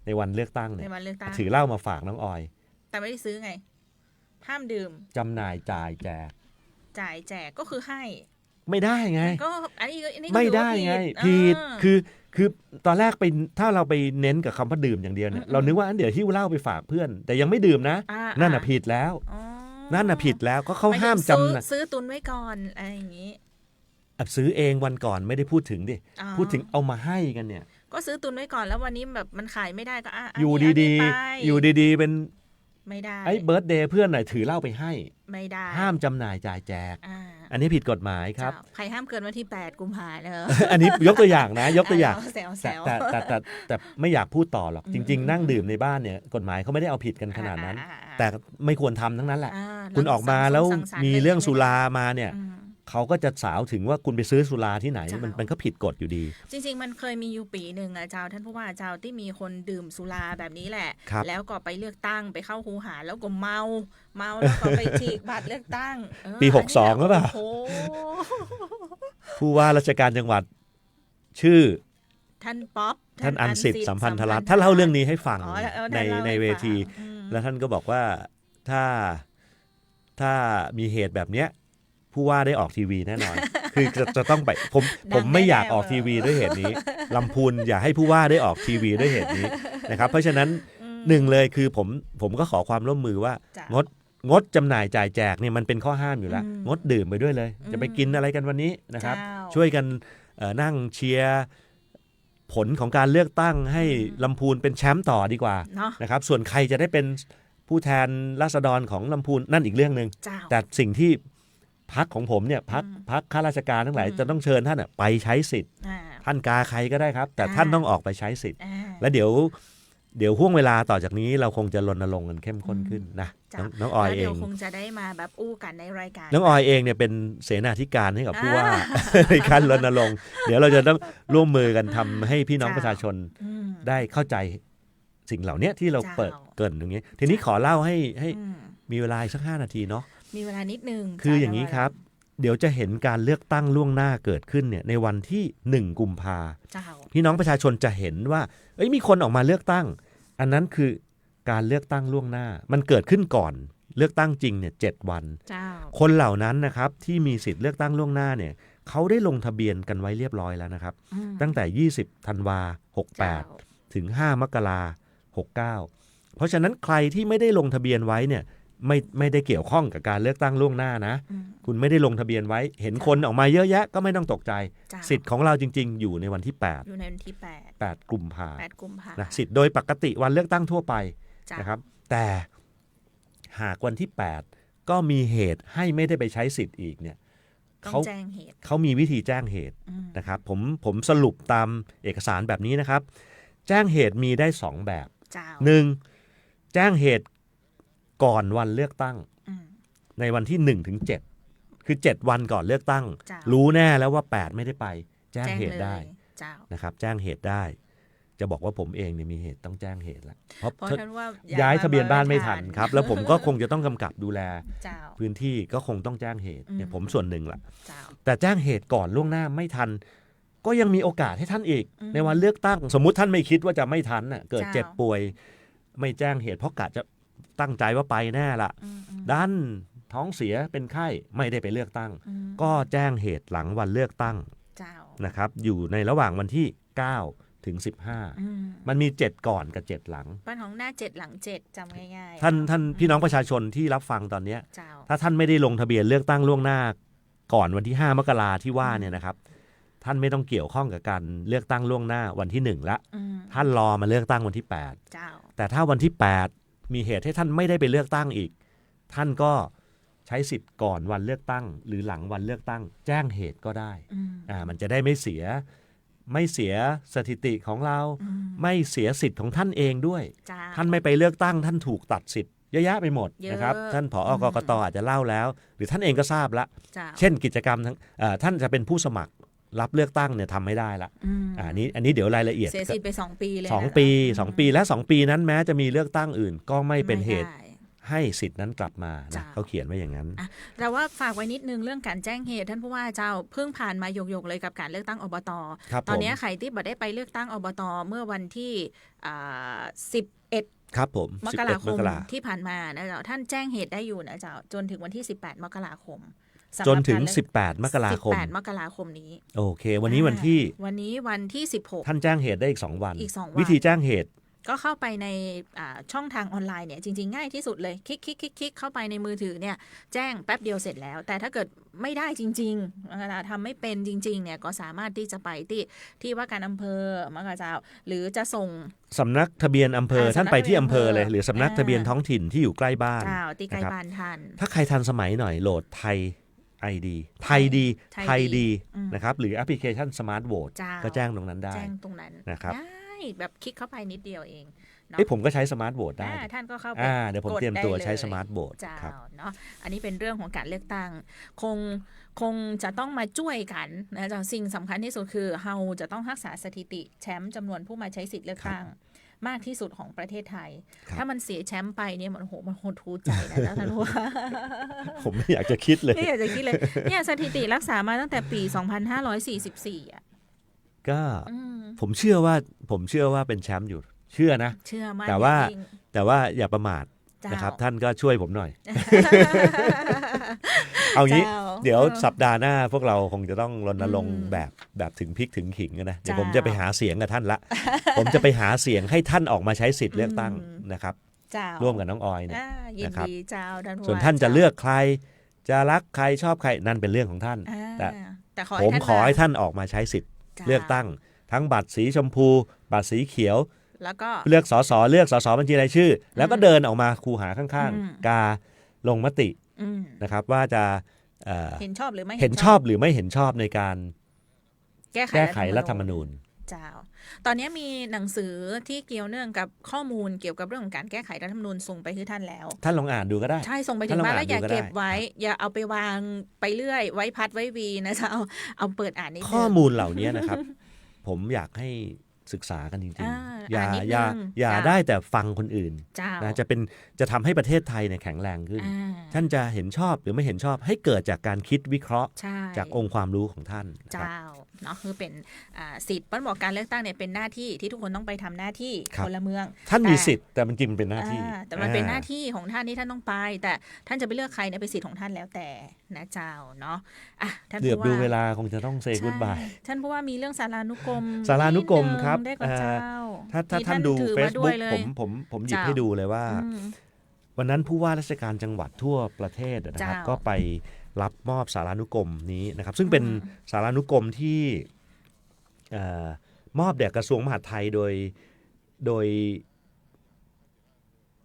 ในวันเลือกตั้งเนี่ยถือเหล้ามาฝากน้องออยแต่ไม่ได้ซื้อไงห้ามดื่มจำหน่ายจ่ายแจกก็คือให้ไม่ได้ไงก็อันนี้ไม่ได้ไงผิดคือตอนแรกไปถ้าเราไปเน้นกับคำว่าดื่มอย่างเดียวเนี่ยเรานึกว่าเดี๋ยวหิ้วเหล้าไปฝากเพื่อนแต่ยังไม่ดื่มนะนั่นน่ะผิดแล้วนั่นน่ะผิดแล้วก็เขาห้ามจำซื้อตุนไว้ก่อนอะไรอย่างนี้ซื้อเองวันก่อนไม่ได้พูดถึงดิพูดถึงเอามาให้กันเนี่ยก็ซื้อตุนไว้ก่อนแล้ววันนี้แบบมันขายไม่ได้ก็อยู่ดีๆเป็นไม่ได้ไอ้เบิร์ธเดย์เพื่อนหน่อยถือเหล้าไปให้ไม่ได้ห้ามจำหน่ายจ่ายแจกอันนี้ผิดกฎหมายครับใครห้ามเกินวันที่8กุมภาพันธ์เนอะอันนี้ยกตัวอย่างนะยกตัวอย่างแต่ไม่อยากพูดต่อหรอกจริงๆนั่งดื่มในบ้านเนี่ยกฎหมายเขาไม่ได้เอาผิดกันขนาดนั้นแต่ไม่ควรทำทั้งนั้นแหละคุณออกมาแล้วมีเรื่องสุรามาเนี่ยเขาก็จะสาวถึงว่าคุณไปซื้อสุราที่ไหนมันก็ผิดกฎอยู่ดีจริงๆมันเคยมีอยู่ปีหนึ่งอาจารย์ท่านผู้ว่าเจ้าที่มีคนดื่มสุราแบบนี้แหละแล้วก็ไปเลือกตั้งไปเข้าคูหาแล้วก็เมาแล้วก็ไปฉีกบัตรเลือกตั้งปี62หรือเปล่าผู้ว่าราชการจังหวัดชื่อท่านป๊อปท่านอันสิทธิ์สัมพันธรัตน์ท่านเล่าเรื่องนี้ให้ฟังในเวทีแล้วท่านก็บอกว่าถ้ามีเหตุแบบเนี้ยผู้ว่าได้ออกทีวีแน่นอน คือจะต้องไปผมไม่อยากออกทีวีด้วยเหตุนี้ลำพูนอย่าให้ผู้ว่าได้ออกทีวีด้วยเหตุนี้นะครับเพราะฉะนั้นหนึ่งเลยคือผมก็ขอความร่วมมือว่างดจำหน่ายจ่ายแจกเนี่ยมันเป็นข้อห้ามอยู่แล้วงดดื่มไปด้วยเลยจะไปกินอะไรกันวันนี้นะครับช่วยกันนั่งเชียร์ผลของการเลือกตั้งให้ลำพูนเป็นแชมป์ต่อดีกว่านะครับส่วนใครจะได้เป็นผู้แทนราษฎรของลำพูนนั่นอีกเรื่องนึงแต่สิ่งที่พรรคของผมเนี่ยพรรคข้าราชการทั้งหลายจะต้องเชิญท่านไปใช้สิทธิ์ท่านกาใครก็ได้ครับแต่ท่านต้องออกไปใช้สิทธิ์และเดี๋ยวห่วงเวลาต่อจากนี้เราคงจะรณรงค์กันเข้มข้นขึ้นนะน้องออยเองเดี๋ยวคงจะได้มาแบบอู้กันในรายการน้องออยเองเนี่ยเป็นเสนาธิการให้กับผู้ว่าในการรณรงค์เดี๋ยวเราจะต้องร่วมมือกันทำให้พี่น้องประชาชนได้เข้าใจสิ่งเหล่านี้ที่เราเปิดเกริ่นตรงนี้ทีนี้ขอเล่าให้ มีเวลาอีกสัก5 นาทีเนาะ มีเวลานิดนึง คืออย่างนี้ครับ เดี๋ยวจะเห็นการเลือกตั้งล่วงหน้าเกิดขึ้นเนี่ยในวันที่1 กุมภาพี่น้องประชาชนจะเห็นว่ามีคนออกมาเลือกตั้งอันนั้นคือการเลือกตั้งล่วงหน้ามันเกิดขึ้นก่อนเลือกตั้งจริงเนี่ย7 วันคนเหล่านั้นนะครับที่มีสิทธิ์เลือกตั้งล่วงหน้าเนี่ยเขาได้ลงทะเบียนกันไว้เรียบร้อยแล้วนะครับตั้งแต่20 ธันวา68ถึง5 มกรา69เพราะฉะนั้นใครที่ไม่ได้ลงทะเบียนไว้เนี่ยไม่ได้เกี่ยวข้องกับการเลือกตั้งล่วงหน้านะคุณไม่ได้ลงทะเบียนไว้เห็นคนออกมาเยอะแยะก็ไม่ต้องตกใจสิทธิ์ของเราจริงๆอยู่ในวันที่8อยู่ในวันที่8 กุมภาพันธ์นะสิทธิ์โดยปกติวันเลือกตั้งทั่วไปนะครับแต่หากวันที่8ก็มีเหตุให้ไม่ได้ไปใช้สิทธิ์อีกเนี่ยเขามีวิธีแจ้งเหตุนะครับผมสรุปตามเอกสารแบบนี้นะครับแจ้งเหตุมีได้2แบบ1แจ้งเหตุก่อนวันเลือกตั้งในวันที่1 ถึง 7คือ7 วันก่อนเลือกตั้งรู้แน่แล้วว่า8ไม่ได้ไปแจ้งเหตุได้นะครับแจ้งเหตุได้จะบอกว่าผมเองเนี่ยมีเหตุต้องแจ้งเหตุแล้วเพราะย้ายทะเบียนบ้านไม่ทันครับแล้วผมก็คงจะต้องกำกับดูแลพื้นที่ก็คงต้องแจ้งเหตุเนี่ยผมส่วนหนึ่งละแต่แจ้งเหตุก่อนล่วงหน้าไม่ทันก็ยังมีโอกาสให้ท่านอีกในวันเลือกตั้งสมมุติท่านไม่คิดว่าจะไม่ทันน่ะเกิดเจ็บป่วยไม่แจ้งเหตุเพราะกะจะตั้งใจว่าไปแน่ละดันท้องเสียเป็นไข้ไม่ได้ไปเลือกตั้งก็แจ้งเหตุหลังวันเลือกตั้งนะครับอยู่ในระหว่างวันที่9 ถึง 15มันมี7ก่อนกับ7หลังบ้านของหน้า7หลัง7จำง่ายๆท่านพี่น้องประชาชนที่รับฟังตอนนี้ถ้าท่านไม่ได้ลงทะเบียนเลือกตั้งล่วงหน้าก่อนวันที่5 มกราที่ว่าเนี่ยนะครับท่านไม่ต้องเกี่ยวข้องกับการเลือกตั้งล่วงหน้าวันที่1ละท่านรอมาเลือกตั้งวันที่8แต่ถ้าวันที่8มีเหตุให้ท่านไม่ได้ไปเลือกตั้งอีกท่านก็ใช้สิทธิ์ก่อนวันเลือกตั้งหรือหลังวันเลือกตั้งแจ้งเหตุก็ได้มันจะได้ไม่เสียสถิติของเราไม่เสียสิทธิ์ของท่านเองด้วยท่านไม่ไปเลือกตั้งท่านถูกตัดสิทธิ์เยอะแยะไปหมดนะครับท่านผอ.กกต.อาจจะเล่าแล้วหรือท่านเองก็ทราบละเช่นกิจกรรมท่านจะเป็นผู้สมัครรับเลือกตั้งเนี่ยทำไม่ได้ละอันนี้เดี๋ยวรายละเอียดเสียสิทธิ์ไป2 ปีเลย2 ปีและ2 ปีนั้นแม้จะมีเลือกตั้งอื่นก็ไม่เป็นเหตุให้สิทธิ์นั้นกลับมานะเขาเขียนไว้อย่างนั้นแต่ว่าฝากไว้นิดนึงเรื่องการแจ้งเหตุท่านผู้ว่าเจ้าเพิ่งผ่านมาหยกๆเลยกับการเลือกตั้งอบต.ตอนนี้ใครที่บ่ได้ไปเลือกตั้งอบต.เมื่อวันที่11ครับผมมกราคมที่ผ่านมานะเจ้าท่านแจ้งเหตุได้อยู่นะเจ้าจนถึงวันที่18 มกราคมจนถึง18 มกราคม18 มกราคมนี้โอเควันนี้วันที่16ท่านแจ้งเหตุได้อีก2 วันวิธีแจ้งเหตุก็เข้าไปในช่องทางออนไลน์เนี่ยจริงๆง่ายที่สุดเลยคลิกเข้าไปในมือถือเนี่ยแจ้งแป๊บเดียวเสร็จแล้วแต่ถ้าเกิดไม่ได้จริงๆทำไม่เป็นจริงๆเนี่ยก็สามารถที่จะไปที่ว่าการอำเภอมกเจ้าหรือจะส่งสำนักทะเบียนอำเภอท่านไปที่อำเภอเลยหรือสำนักทะเบียนท้องถิ่นที่อยู่ใกล้บ้านที่ใกล้บ้านท่านถ้าใครทันสมัยหน่อยโหลดไทยID ไทยดีนะครับหรือแอปพลิเคชัน Smart Vote ก็แจ้งตรงนั้นได้แจ้งตรงนั้นนะครับแบบคลิกเข้าไปนิดเดียวเองผมก็ใช้ Smart Vote ได้ท่านก็เข้าไปเดี๋ยวผมเตรียมตัวใช้ Smart Vote ครับเนาะอันนี้เป็นเรื่องของการเลือกตั้งคงจะต้องมาช่วยกันนะจ๊ะสิ่งสำคัญที่สุดคือเราจะต้องรักษาสถิติแชมป์จำนวนผู้มาใช้สิทธิ์เลือกตั้งมากที่สุดของประเทศไทยถ้ามันเสียแชมป์ไปเนี่ยมันโหดทูใจนะท่านว่าผมไม่อยากจะคิดเลยไม่อยากจะคิดเลยเนี่ยสถิติรักษามาตั้งแต่ปี2544ก็ผมเชื่อว่าเป็นแชมป์อยู่เชื่อนะแต่ว่าอย่าประมาทนะครับท่านก็ช่วยผมหน่อยเอางี้เดี๋ยวสัปดาห์หน้าพวกเราคงจะต้องรณรงค์แบบถึงพริกถึงขิงนะเดี๋ยวผมจะไปหาเสียงกับท่านละผมจะไปหาเสียงให้ท่านออกมาใช้สิทธิ์เลือกตั้งนะครับร่วมกับน้องออยเนี่ยนะครับส่วนท่านจะเลือกใครจะรักใครชอบใครนั่นเป็นเรื่องของท่านแต่ผมขอให้ท่านออกมาใช้สิทธิ์เลือกตั้งทั้งบัตรสีชมพูบัตรสีเขียวแล้วก็เลือกสสบัญชีรายชื่อแล้วก็เดินออกมาคูหาข้างๆกาลงมตินะครับว่าจะเห็นชอบหรือไม่เห็นชอบหรือไม่เห็นชอบในการแก้ไขรัฐธรรมนูญตอนนี้มีหนังสือที่เกี่ยวเนื่องกับข้อมูลเกี่ยวกับเรื่องของการแก้ไขรัฐธรรมนูญส่งไปให้ท่านแล้วท่านลองอ่านดูก็ได้ใช่ส่งไปถึงบ้านแล้วอย่าเก็บไว้อย่าเอาไปวางไปเรื่อยไว้พัดไว้วีนะจะเอาเปิดอ่านนิดนึงข้อมูลเหล่านี้นะครับ ผมอยากให้ ศึกษากันจริง อ่า ๆอย่า นิดนึง อย่า จ้ะ ได้แต่ฟังคนอื่น เจ้า นะจะทำให้ประเทศไทยเนี่ยแข็งแรงขึ้น อ่า ท่านจะเห็นชอบหรือไม่เห็นชอบให้เกิดจากการคิดวิเคราะห์ ใช่ จากองค์ความรู้ของท่านนะครับ เจ้าเนาะคือเป็นสิทธิ์ปั้นบอกการเลือกตั้งเนี่ยเป็นหน้าที่ที่ทุกคนต้องไปทำหน้าที่ ครับ พลเมือง ท่านมี แต่ สิทธิ์แต่มันจริงเป็นหน้าที่ แต่มันเป็นหน้าที่ของท่านที่ท่านต้องไป แต่ท่านจะไปเลือกใครเนี่ยเป็นสิทธิ์ของท่านแล้วแต่นะเจ้าเนาะอ่ะท่าน เดือบ ผู้ ดู ว่า เวลาคงจะต้องเซกูดบาย ใช่ท่านผู้ว่ามีเรื่องสารานุกรม สารานุกรมครับ นิดนึงได้กว่าเจ้า ถ้า ที่ ท่านดู ถือมาด้วย Facebook เลย ผมหยิบ เจ้า ให้ดูเลยว่า อืม วันนั้นผู้ว่าราชการจังหวัดทั่วประเทศนะครับ เจ้า ก็ไปรับมอบสารานุกรมนี้นะครับ ซึ่งเป็นสารานุกรมที่มอบแด่กระทรวงมหาดไทยโดย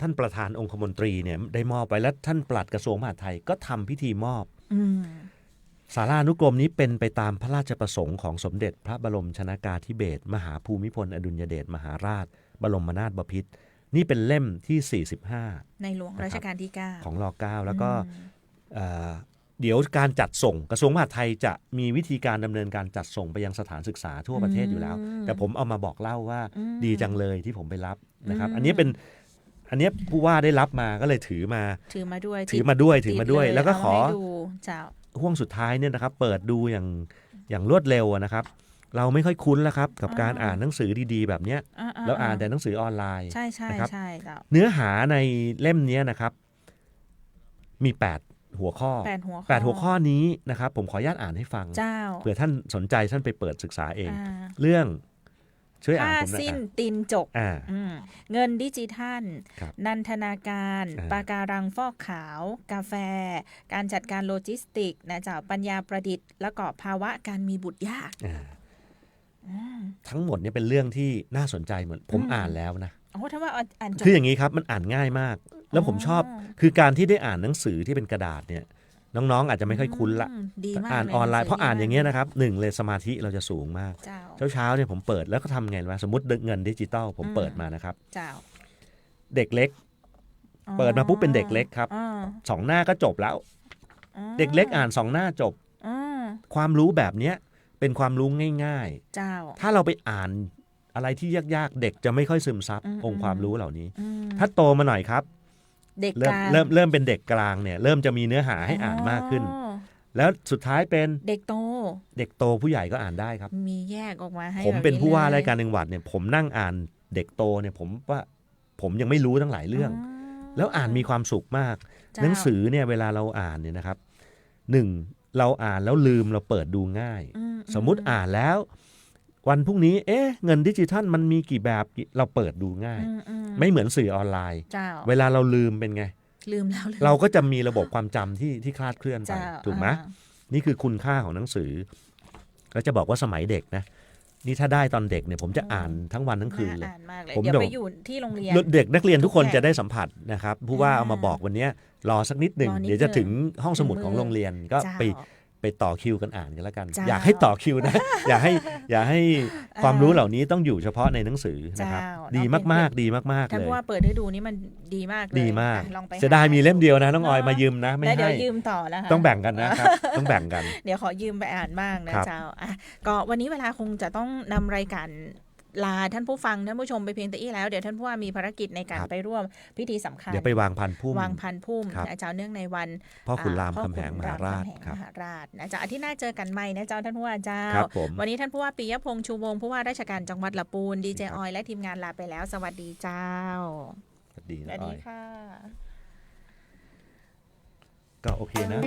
ท่านประธานองคมนตรีเนี่ยได้มอบไปและท่านปลัดกระทรวงมหาดไทยก็ทำพิธีมอบ อืม สารานุกรมนี้เป็นไปตามพระราชประสงค์ของสมเด็จพระบรมชนกาธิเบศรมหาภูมิพลอดุลยเดชมหาราช บรมนาถบพิตรนี่เป็นเล่มที่ 45 ในหลวงรัชกาลที่ 9 ของร9แล้วก็เดี๋ยวการจัดส่งกระทรวงมหาดไทยจะมีวิธีการดำเนินการจัดส่งไปยังสถานศึกษาทั่วประเทศอยู่แล้ว แต่ผมเอามาบอกเล่าว่าดีจังเลยที่ผมไปรับนะครับ อันนี้ผู้ว่าได้รับมาก็เลยถือมาด้วย ติดเลย แล้วก็ขอ เามาให้ดูเจ้า ห่วงสุดท้ายเนี่ยนะครับเปิดดูอย่างรวดเร็วนะครับ เราไม่ค่อยคุ้นแล้วครับกับการอ่านหนังสือดีๆแบบเนี้ยแล้วอ่านแต่หนังสือออนไลน์ ใช่ใช่ นะครับ ใช่เจ้า เนื้อหาในเล่มนี้นะครับมี8หัวข้อ 8หัวข้อนี้นะครับผมขออนุญาตอ่านให้ฟัง เจ้า เผื่อท่านสนใจท่านไปเปิดศึกษาเอง เรื่องช่วยอ่าน ผ้า ผมหน่อย สิ้นตีนจกเงินดิจิทัล นันทนาการปะการังฟอกขาว กาแฟ การจัดการโลจิสติกนะเจ้าปัญญาประดิษฐ์แล้วก็ภาวะการมีบุตรยาก ทั้งหมดเนี่ยเป็นเรื่องที่น่าสนใจเหมือนผมอ่านแล้วนะ โอ้ถ้าว่าอ่านจบ คืออย่างนี้ครับมันอ่านง่ายมาก แล้วผมชอบคือการที่ได้อ่านหนังสือที่เป็นกระดาษเนี่ยน้องๆอาจจะไม่ค่อยคุ้นละ ดีมาก อ่าน เลย ออนไลน์ ห เพราะอ่านอย่างเงี้ยนะครับหนึ่งเลยสมาธิเราจะสูงมาก เช้าเนี่ยผมเปิดแล้วก็ทำไงวะสมมติเงินดิจิตอลผมเปิดมานะครับ เจ้า เด็กเล็กเปิดมาปุ๊บเป็นเด็กเล็กครับ2 หน้าก็จบแล้ว เด็กเล็กอ่าน2 หน้าจบความรู้แบบเนี้ยเป็นความรู้ง่ายๆ เจ้า ถ้าเราไปอ่านอะไรที่ยากๆเด็กจะไม่ค่อยซึมซับองค์ความรู้เหล่านี้ถ้าโตมาหน่อยครับ เด็ก เริ่มเป็นเด็กกลางเนี่ยเริ่มจะมีเนื้อหาให้อ่านมากขึ้น แล้วสุดท้ายเป็นเด็กโตผู้ใหญ่ก็อ่านได้ครับมีแยกออกมาให้ผมเป็นผู้ว่าราชการจังหวัดเนี่ยผมนั่งอ่านเด็กโตเนี่ยผมยังไม่รู้ทั้งหลายเรื่องแล้วอ่านมีความสุขมากหนังสือเนี่ยเวลาเราอ่านเนี่ยนะครับ1เราอ่านแล้วลืมเราเปิดดูง่ายสมมุติอ่านแล้ววันพรุ่งนี้เงินดิจิทัลมันมีกี่แบบเราเปิดดูง่ายไม่เหมือนสื่อออนไลน์เวลาเราลืมเป็นไงลืมแล้ว เราก็จะมีระบบความจำที่คลาดเคลื่อนไปถูกไหมนี่คือคุณค่าของหนังสือก็จะบอกว่าสมัยเด็กนะนี่ถ้าได้ตอนเด็กเนี่ยผมจะอ่านทั้งวันทั้งคืนเลยผมเดี๋ยวไปอยู่ที่โรงเรียนเด็กนักเรียนทุกคนจะได้สัมผัสนะครับผู้ว่าเอามาบอกวันนี้รอสักนิดหนึ่งเดี๋ยวจะถึงห้องสมุดของโรงเรียนก็ไปต่อคิวกันอ่านกันแล้วกันอยากให้ต่อคิวนะ อยากให้ความรู้เหล่านี้ต้องอยู่เฉพาะในหนังสือนะครับดีมากๆดีมากๆเลยท่านผู้ว่าเปิดให้ดูนี่มันดีมากเลยดีมากเสียดายมีเล่มเดียวนะน้องออยมายืมนะไม่ให้เดี๋ยวยืมต่อแล้วค่ะต้องแบ่งกันนะครับต้องแบ่งกันเดี๋ยวขอยืมไปอ่านบ้างนะเจ้าก็วันนี้เวลาคงจะต้องนำรายการลาท่านผู้ฟังท่านผู้ชมไปเพียงแต่อี้แล้วเดี๋ยวท่านผู้ว่ามีภารกิจในการไปร่วมพิธีสำคัญเดี๋ยวไปวางพันพุ่มนะเจ้าเนื่องในวันพ่อขุนรามคำแหงมหาราชนะเจ้าอาทิตย์หน้าเจอกันใหม่นะเจ้าท่านผู้ว่าเจ้าวันนี้ท่านผู้ว่าปิยพงษ์ชูวงศ์ผู้ว่าราชการจังหวัดลำพูนดีเจออยและทีมงานลาไปแล้วสวัสดีเจ้าสวัสดีค่ะก็โอเคนะ